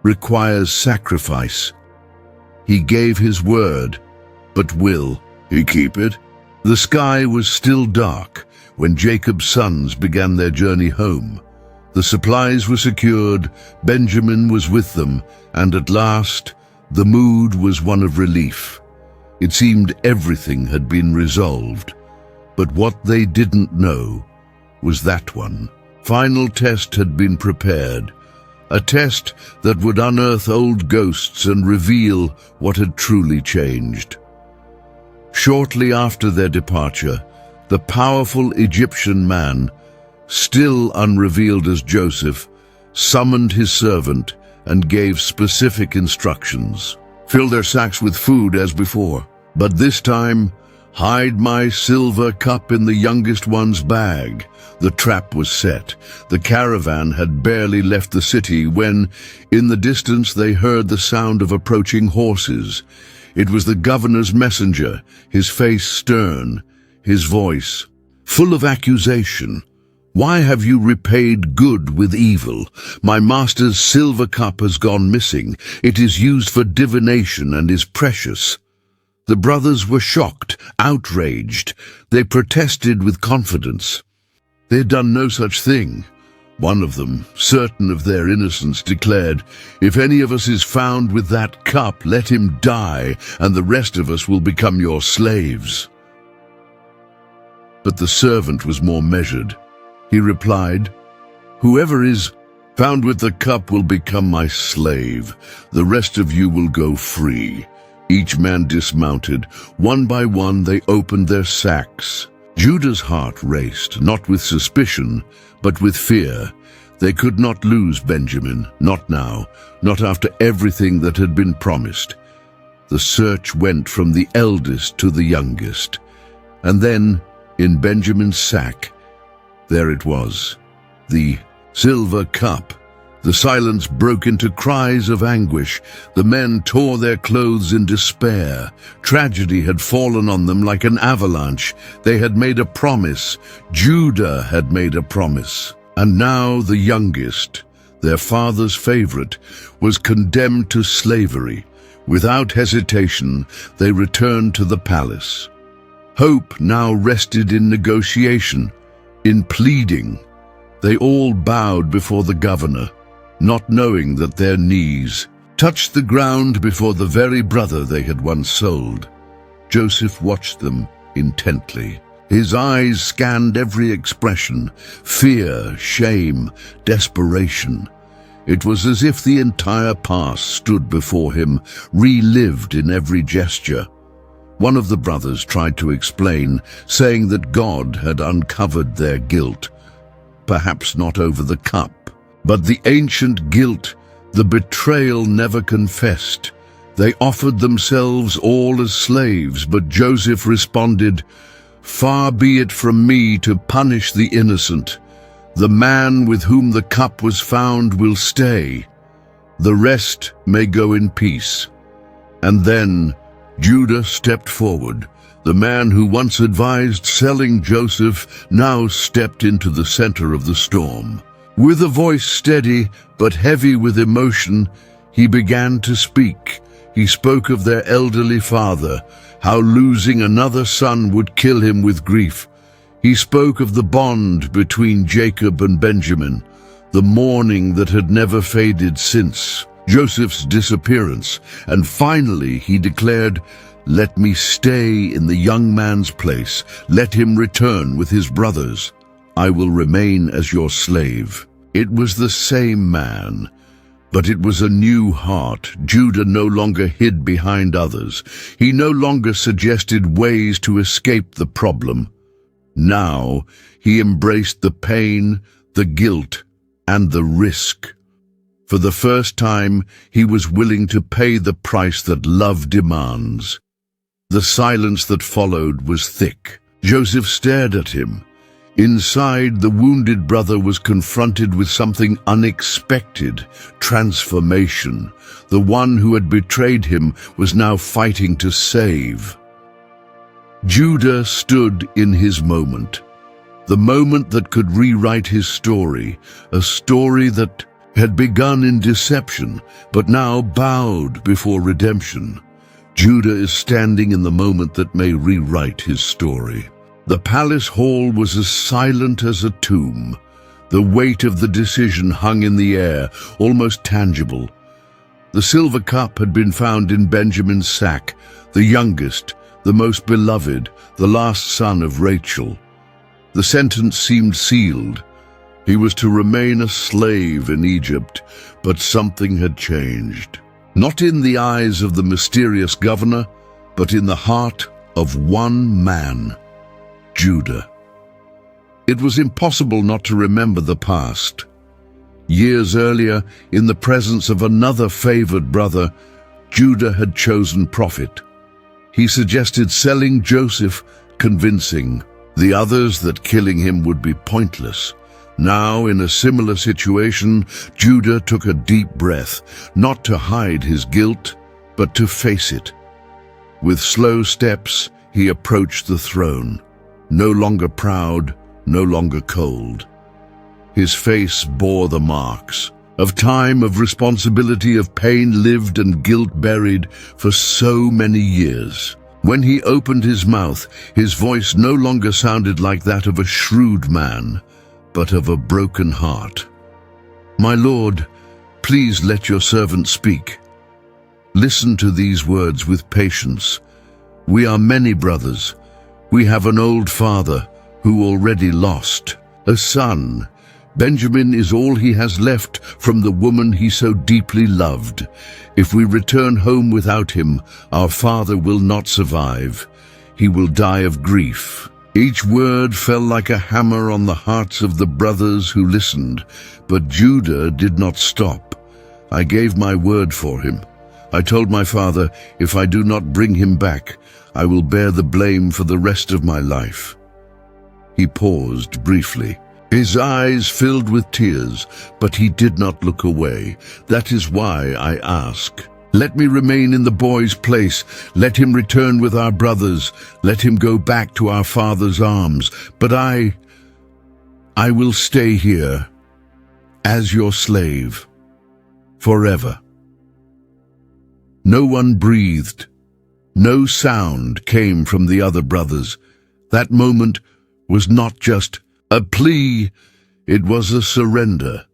requires sacrifice. He gave his word, but will he keep it? The sky was still dark when Jacob's sons began their journey home. The supplies were secured, Benjamin was with them, and at last the mood was one of relief. It seemed everything had been resolved. But what they didn't know was that one final test had been prepared, a test that would unearth old ghosts and reveal what had truly changed. Shortly after their departure, the powerful Egyptian man, still unrevealed as Joseph, summoned his servant and gave specific instructions. Fill their sacks with food as before, but this time, hide my silver cup in the youngest one's bag. The trap was set. The caravan had barely left the city when, in the distance, they heard the sound of approaching horses. It was the governor's messenger, his face stern, his voice full of accusation. Why have you repaid good with evil? My master's silver cup has gone missing. It is used for divination and is precious. The brothers were shocked, outraged. They protested with confidence. They had done no such thing. One of them, certain of their innocence, declared, "If any of us is found with that cup, let him die, and the rest of us will become your slaves." But the servant was more measured. He replied, "Whoever is found with the cup will become my slave. The rest of you will go free." Each man dismounted. One by one they opened their sacks. Judah's heart raced, not with suspicion, but with fear. They could not lose Benjamin, not now, not after everything that had been promised. The search went from the eldest to the youngest. And then, in Benjamin's sack, there it was, the silver cup. The silence broke into cries of anguish. The men tore their clothes in despair. Tragedy had fallen on them like an avalanche. They had made a promise. Judah had made a promise. And now the youngest, their father's favorite, was condemned to slavery. Without hesitation, they returned to the palace. Hope now rested in negotiation, in pleading. They all bowed before the governor, not knowing that their knees touched the ground before the very brother they had once sold. Joseph watched them intently. His eyes scanned every expression: fear, shame, desperation. It was as if the entire past stood before him, relived in every gesture. One of the brothers tried to explain, saying that God had uncovered their guilt, perhaps not over the cup, but the ancient guilt, the betrayal never confessed. They offered themselves all as slaves, but Joseph responded, "Far be it from me to punish the innocent. The man with whom the cup was found will stay. The rest may go in peace." And then Judah stepped forward. The man who once advised selling Joseph now stepped into the center of the storm. With a voice steady but heavy with emotion, he began to speak. He spoke of their elderly father, how losing another son would kill him with grief. He spoke of the bond between Jacob and Benjamin, the mourning that had never faded since Joseph's disappearance, and finally he declared, "Let me stay in the young man's place. Let him return with his brothers. I will remain as your slave." It was the same man, but it was a new heart. Judah no longer hid behind others. He no longer suggested ways to escape the problem. Now he embraced the pain, the guilt, and the risk. For the first time, he was willing to pay the price that love demands. The silence that followed was thick. Joseph stared at him. Inside, the wounded brother was confronted with something unexpected: transformation. The one who had betrayed him was now fighting to save. Judah stood in his moment. The moment that could rewrite his story, a story that had begun in deception, but now bowed before redemption. Judah is standing in the moment that may rewrite his story. The palace hall was as silent as a tomb. The weight of the decision hung in the air, almost tangible. The silver cup had been found in Benjamin's sack, the youngest, the most beloved, the last son of Rachel. The sentence seemed sealed. He was to remain a slave in Egypt, but something had changed. Not in the eyes of the mysterious governor, but in the heart of one man, Judah. It was impossible not to remember the past. Years earlier, in the presence of another favored brother, Judah had chosen profit. He suggested selling Joseph, convincing the others that killing him would be pointless. Now, in a similar situation, Judah took a deep breath, not to hide his guilt, but to face it. With slow steps, he approached the throne, no longer proud, no longer cold. His face bore the marks of time, of responsibility, of pain lived and guilt buried for so many years. When he opened his mouth, his voice no longer sounded like that of a shrewd man, but of a broken heart. "My Lord, please let your servant speak. Listen to these words with patience. We are many brothers. We have an old father who already lost a son. Benjamin is all he has left from the woman he so deeply loved. If we return home without him, our father will not survive. He will die of grief." Each word fell like a hammer on the hearts of the brothers who listened, but Judah did not stop. "I gave my word for him. I told my father, if I do not bring him back, I will bear the blame for the rest of my life." He paused briefly. His eyes filled with tears, but he did not look away. "That is why I ask. Let me remain in the boy's place. Let him return with our brothers. Let him go back to our father's arms. But I will stay here as your slave forever." No one breathed. No sound came from the other brothers. That moment was not just a plea, it was a surrender.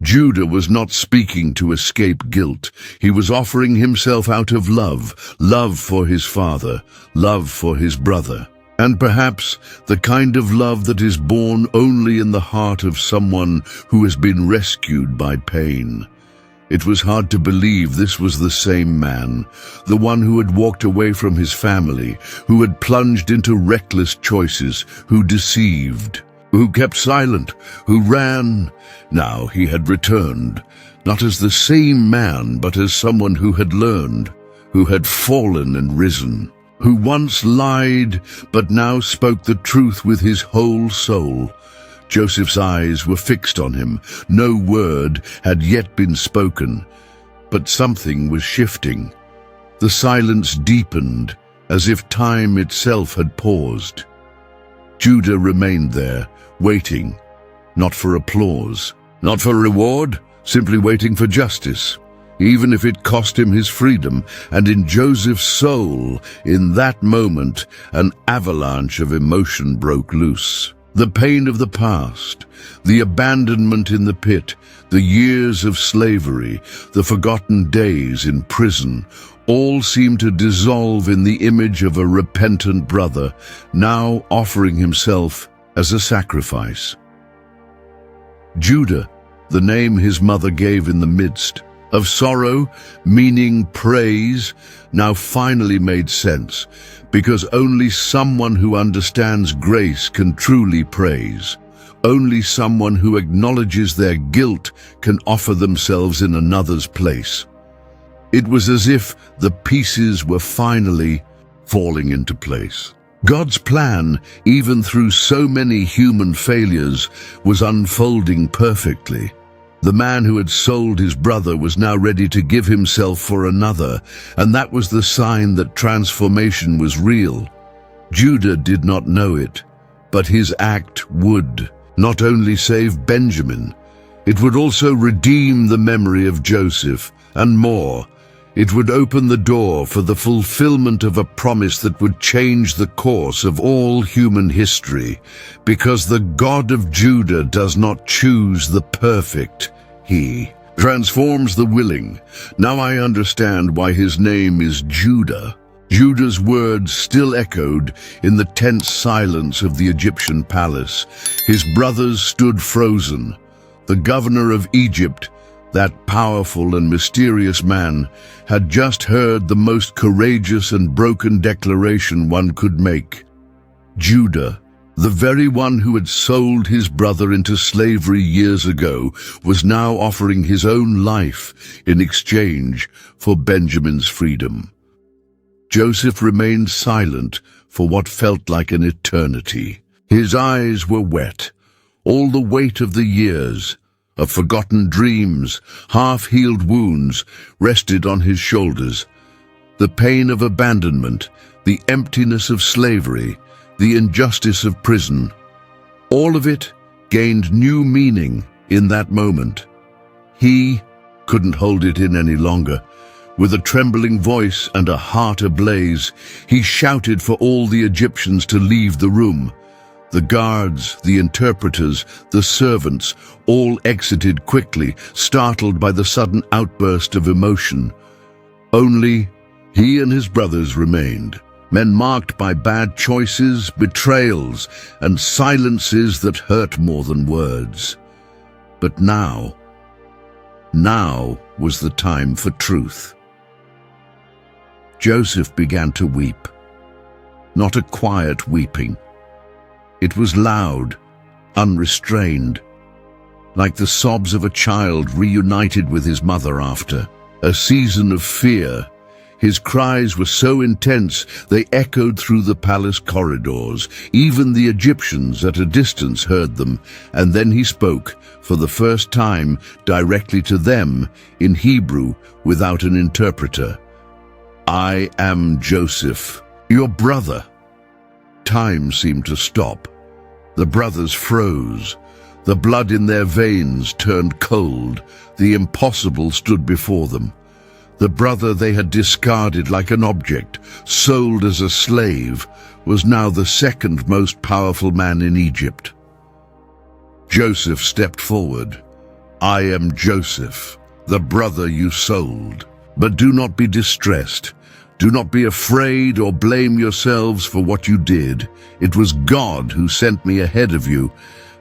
Judah was not speaking to escape guilt. He was offering himself out of love, love for his father, love for his brother, and perhaps the kind of love that is born only in the heart of someone who has been rescued by pain. It was hard to believe this was the same man, the one who had walked away from his family, who had plunged into reckless choices, who deceived, who kept silent, who ran. Now he had returned, not as the same man, but as someone who had learned, who had fallen and risen, who once lied, but now spoke the truth with his whole soul. Joseph's eyes were fixed on him. No word had yet been spoken, but something was shifting. The silence deepened, as if time itself had paused. Judah remained there, waiting, not for applause, not for reward, simply waiting for justice. even if it cost him his freedom. And in Joseph's soul, in that moment, an avalanche of emotion broke loose. The pain of the past, the abandonment in the pit, the years of slavery, the forgotten days in prison, all seemed to dissolve in the image of a repentant brother, now offering himself as a sacrifice. Judah, the name his mother gave in the midst of sorrow, meaning praise, now finally made sense, because only someone who understands grace can truly praise. Only someone who acknowledges their guilt can offer themselves in another's place. It was as if the pieces were finally falling into place. God's plan, even through so many human failures, was unfolding perfectly. The man who had sold his brother was now ready to give himself for another, and that was the sign that transformation was real. Judah did not know it, but his act would not only save Benjamin, it would also redeem the memory of Joseph, and more. It would open the door for the fulfillment of a promise that would change the course of all human history, because the God of Judah does not choose the perfect. He transforms the willing. Now I understand why his name is Judah. Judah's words still echoed in the tense silence of the Egyptian palace. His brothers stood frozen. The governor of Egypt, that powerful and mysterious man, had just heard the most courageous and broken declaration one could make. Judah, the very one who had sold his brother into slavery years ago, was now offering his own life in exchange for Benjamin's freedom. Joseph remained silent for what felt like an eternity. His eyes were wet. All the weight of the years, of forgotten dreams, half-healed wounds, rested on his shoulders. The pain of abandonment, the emptiness of slavery, the injustice of prison, all of it gained new meaning in that moment. He couldn't hold it in any longer. With a trembling voice and a heart ablaze, he shouted for all the Egyptians to leave the room. The guards, the interpreters, the servants, all exited quickly, startled by the sudden outburst of emotion. Only he and his brothers remained, men marked by bad choices, betrayals, and silences that hurt more than words. But now was the time for truth. Joseph began to weep, not a quiet weeping. It was loud, unrestrained, like the sobs of a child reunited with his mother after a season of fear. His cries were so intense they echoed through the palace corridors. Even the Egyptians at a distance heard them, and then he spoke, for the first time, directly to them, in Hebrew, without an interpreter. "I am Joseph, your brother." Time seemed to stop. The brothers froze. The blood in their veins turned cold. The impossible stood before them. The brother they had discarded like an object, sold as a slave, was now the second most powerful man in Egypt. Joseph stepped forward. "I am Joseph, the brother you sold. But do not be distressed. Do not be afraid or blame yourselves for what you did. It was God who sent me ahead of you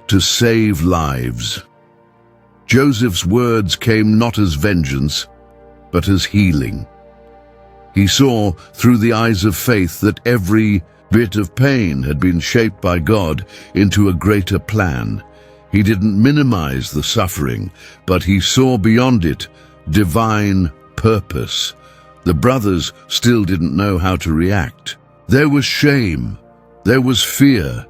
to save lives." Joseph's words came not as vengeance, but as healing. He saw through the eyes of faith that every bit of pain had been shaped by God into a greater plan. He didn't minimize the suffering, but he saw beyond it divine purpose. The brothers still didn't know how to react. There was shame, there was fear,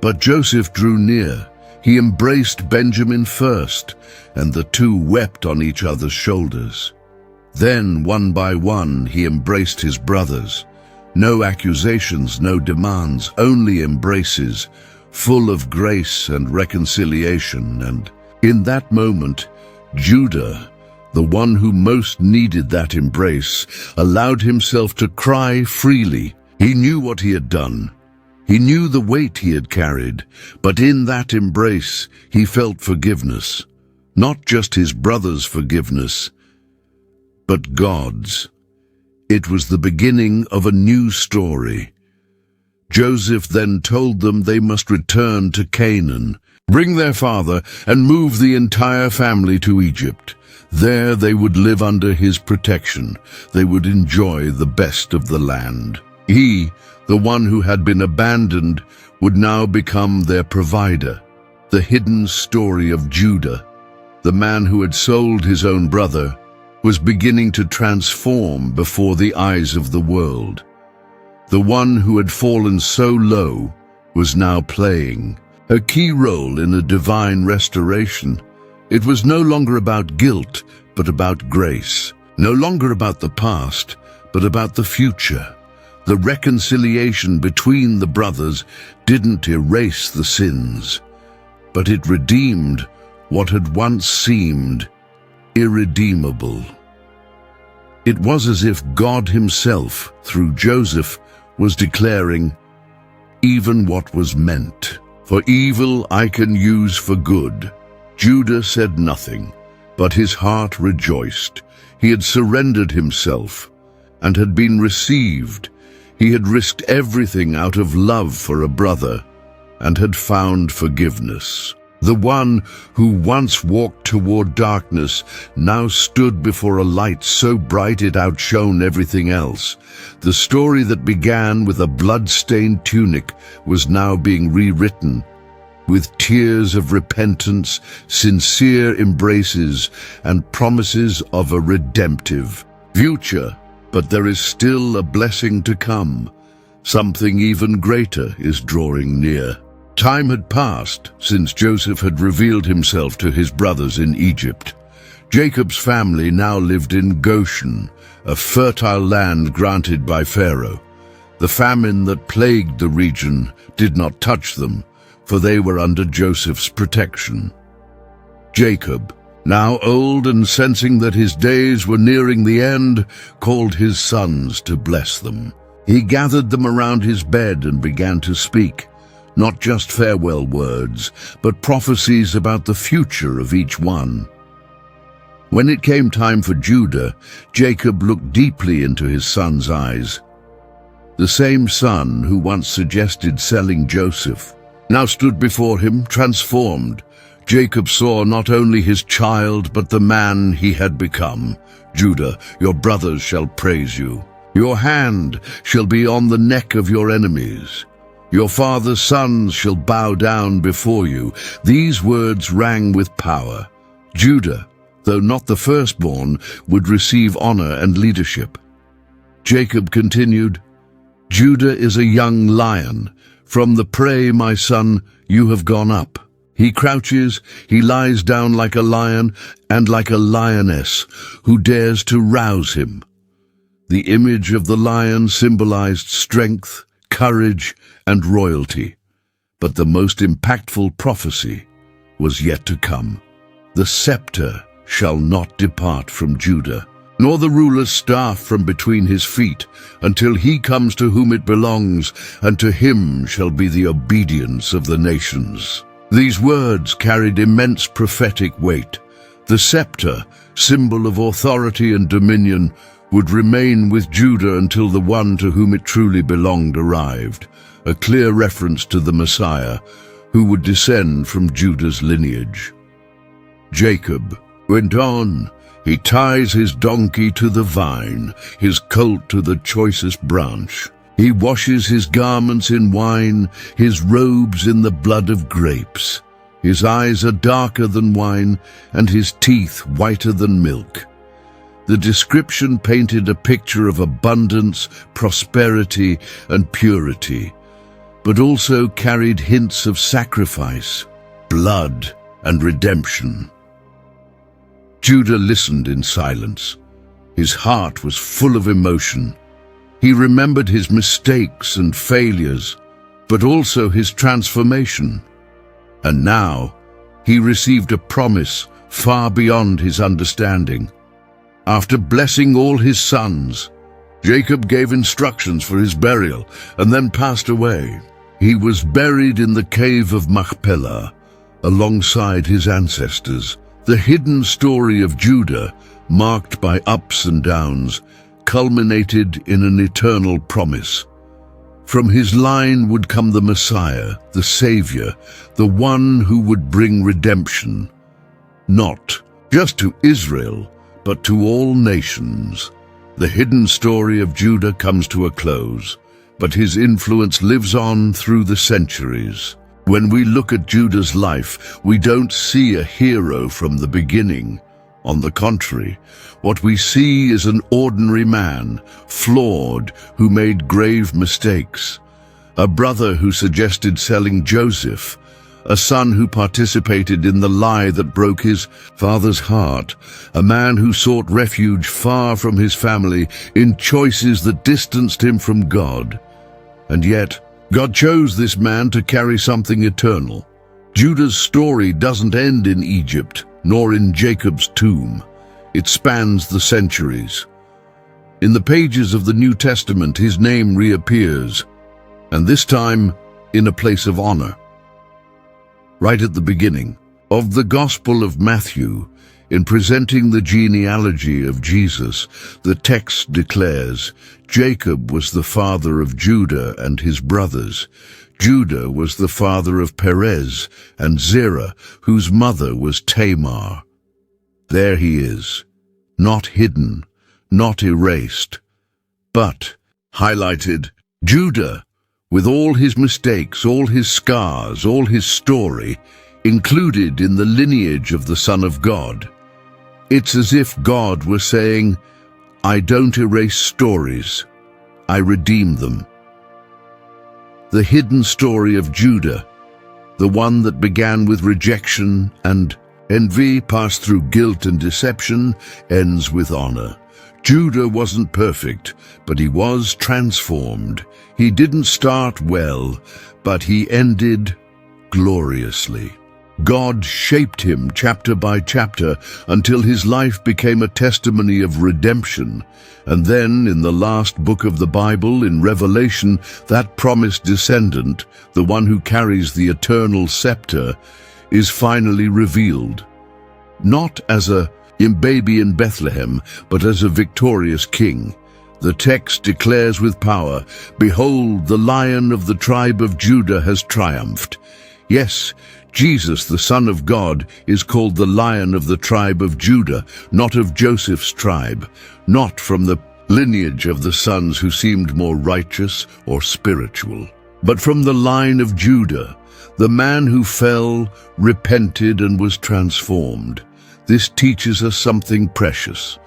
but Joseph drew near. He embraced Benjamin first, and the two wept on each other's shoulders. Then, one by one, he embraced his brothers. No accusations, no demands, only embraces, full of grace and reconciliation. And in that moment, Judah, the one who most needed that embrace, allowed himself to cry freely. He knew what he had done. He knew the weight he had carried, but in that embrace he felt forgiveness. Not just his brother's forgiveness, but God's. It was the beginning of a new story. Joseph then told them they must return to Canaan, bring their father, and move the entire family to Egypt. There they would live under his protection. They would enjoy the best of the land. He, the one who had been abandoned, would now become their provider. The hidden story of Judah, the man who had sold his own brother, was beginning to transform before the eyes of the world. The one who had fallen so low was now playing a key role in a divine restoration. It was no longer about guilt, but about grace. No longer about the past, but about the future. The reconciliation between the brothers didn't erase the sins, but it redeemed what had once seemed irredeemable. It was as if God himself, through Joseph, was declaring, even what was meant for evil I can use for good. Judah said nothing, but his heart rejoiced. He had surrendered himself and had been received. He had risked everything out of love for a brother and had found forgiveness. The one who once walked toward darkness now stood before a light so bright it outshone everything else. The story that began with a blood-stained tunic was now being rewritten, with tears of repentance, sincere embraces, and promises of a redemptive future. But there is still a blessing to come. Something even greater is drawing near. Time had passed since Joseph had revealed himself to his brothers in Egypt. Jacob's family now lived in Goshen, a fertile land granted by Pharaoh. The famine that plagued the region did not touch them, for they were under Joseph's protection. Jacob, now old and sensing that his days were nearing the end, called his sons to bless them. He gathered them around his bed and began to speak. Not just farewell words, but prophecies about the future of each one. When it came time for Judah, Jacob looked deeply into his son's eyes. The same son who once suggested selling Joseph now stood before him, transformed. Jacob saw not only his child, but the man he had become. Judah, your brothers shall praise you. Your hand shall be on the neck of your enemies. Your father's sons shall bow down before you. These words rang with power. Judah, though not the firstborn, would receive honor and leadership. Jacob continued, Judah is a young lion. From the prey, my son, you have gone up. He crouches, he lies down like a lion and like a lioness. Who dares to rouse him? The image of the lion symbolized strength, courage, and royalty. But the most impactful prophecy was yet to come. The scepter shall not depart from Judah, nor the ruler's staff from between his feet, until he comes to whom it belongs, and to him shall be the obedience of the nations. These words carried immense prophetic weight. The scepter, symbol of authority and dominion, would remain with Judah until the one to whom it truly belonged arrived, a clear reference to the Messiah, who would descend from Judah's lineage. Jacob went on. He ties his donkey to the vine, his colt to the choicest branch. He washes his garments in wine, his robes in the blood of grapes. His eyes are darker than wine, and his teeth whiter than milk. The description painted a picture of abundance, prosperity, and purity, but also carried hints of sacrifice, blood, and redemption. Judah listened in silence. His heart was full of emotion. He remembered his mistakes and failures, but also his transformation. And now he received a promise far beyond his understanding. after blessing all his sons. Jacob gave instructions for his burial and then passed away. He was buried in the cave of Machpelah, alongside his ancestors. The hidden story of Judah, marked by ups and downs, culminated in an eternal promise. From his line would come the Messiah, the Savior, the one who would bring redemption, not just to Israel, but to all nations. The hidden story of Judah comes to a close, but his influence lives on through the centuries. When we look at Judah's life, we don't see a hero from the beginning. On the contrary, what we see is an ordinary man, flawed, who made grave mistakes. A brother who suggested selling Joseph, a son who participated in the lie that broke his father's heart, a man who sought refuge far from his family in choices that distanced him from God. And yet, God chose this man to carry something eternal. Judah's story doesn't end in Egypt, nor in Jacob's tomb. It spans the centuries. In the pages of the New Testament, his name reappears, and this time in a place of honor. Right at the beginning of the Gospel of Matthew, in presenting the genealogy of Jesus, the text declares, Jacob was the father of Judah and his brothers. Judah was the father of Perez and Zerah, whose mother was Tamar. There he is, not hidden, not erased, but highlighted. Judah, with all his mistakes, all his scars, all his story, included in the lineage of the Son of God. It's as if God were saying, I don't erase stories, I redeem them. The hidden story of Judah, the one that began with rejection and envy, passed through guilt and deception, ends with honor. Judah wasn't perfect, but he was transformed. He didn't start well, but he ended gloriously. God shaped him chapter by chapter until his life became a testimony of redemption. And then, in the last book of the Bible, in Revelation, that promised descendant, the one who carries the eternal scepter, is finally revealed. Not as a baby in Bethlehem, but as a victorious king. The text declares with power, Behold, the Lion of the tribe of Judah has triumphed. Yes, Jesus, the Son of God, is called the Lion of the tribe of Judah, not of Joseph's tribe, not from the lineage of the sons who seemed more righteous or spiritual, but from the line of Judah, the man who fell, repented, and was transformed. This teaches us something precious.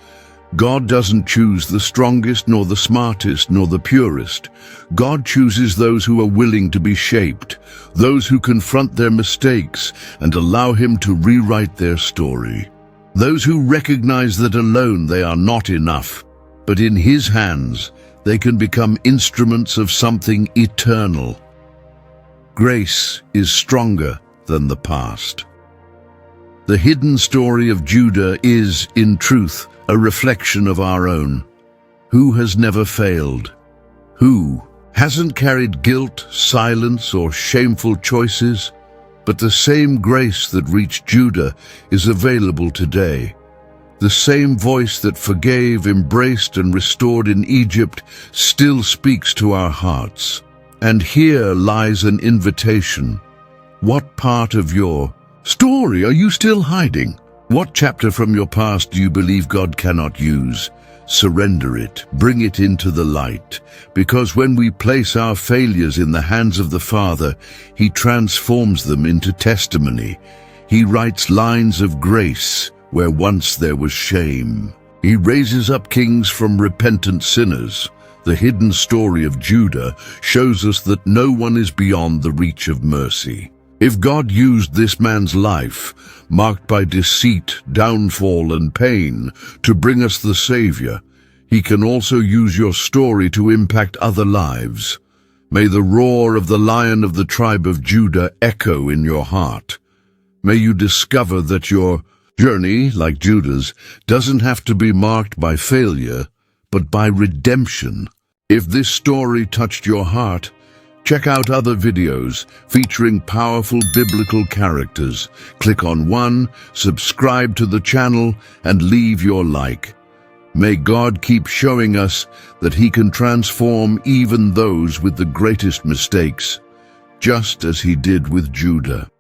God doesn't choose the strongest, nor the smartest, nor the purest. God chooses those who are willing to be shaped, those who confront their mistakes and allow Him to rewrite their story. Those who recognize that alone they are not enough, but in His hands they can become instruments of something eternal. Grace is stronger than the past. The hidden story of Judah is, in truth, a reflection of our own. Who has never failed? Who hasn't carried guilt, silence, or shameful choices? But the same grace that reached Judah is available today. The same voice that forgave, embraced, and restored in Egypt still speaks to our hearts. And here lies an invitation. What part of your story are you still hiding? What chapter from your past do you believe God cannot use? Surrender it, bring it into the light, because when we place our failures in the hands of the Father, He transforms them into testimony. He writes lines of grace where once there was shame. He raises up kings from repentant sinners. The hidden story of Judah shows us that no one is beyond the reach of mercy. If God used this man's life, marked by deceit, downfall, and pain, to bring us the Savior, He can also use your story to impact other lives. May the roar of the Lion of the tribe of Judah echo in your heart. May you discover that your Journey, like Judah's, doesn't have to be marked by failure, but by redemption. If this story touched your heart, check out other videos featuring powerful biblical characters. Click on one, subscribe to the channel, and leave your like. May God keep showing us that He can transform even those with the greatest mistakes, just as He did with Judah.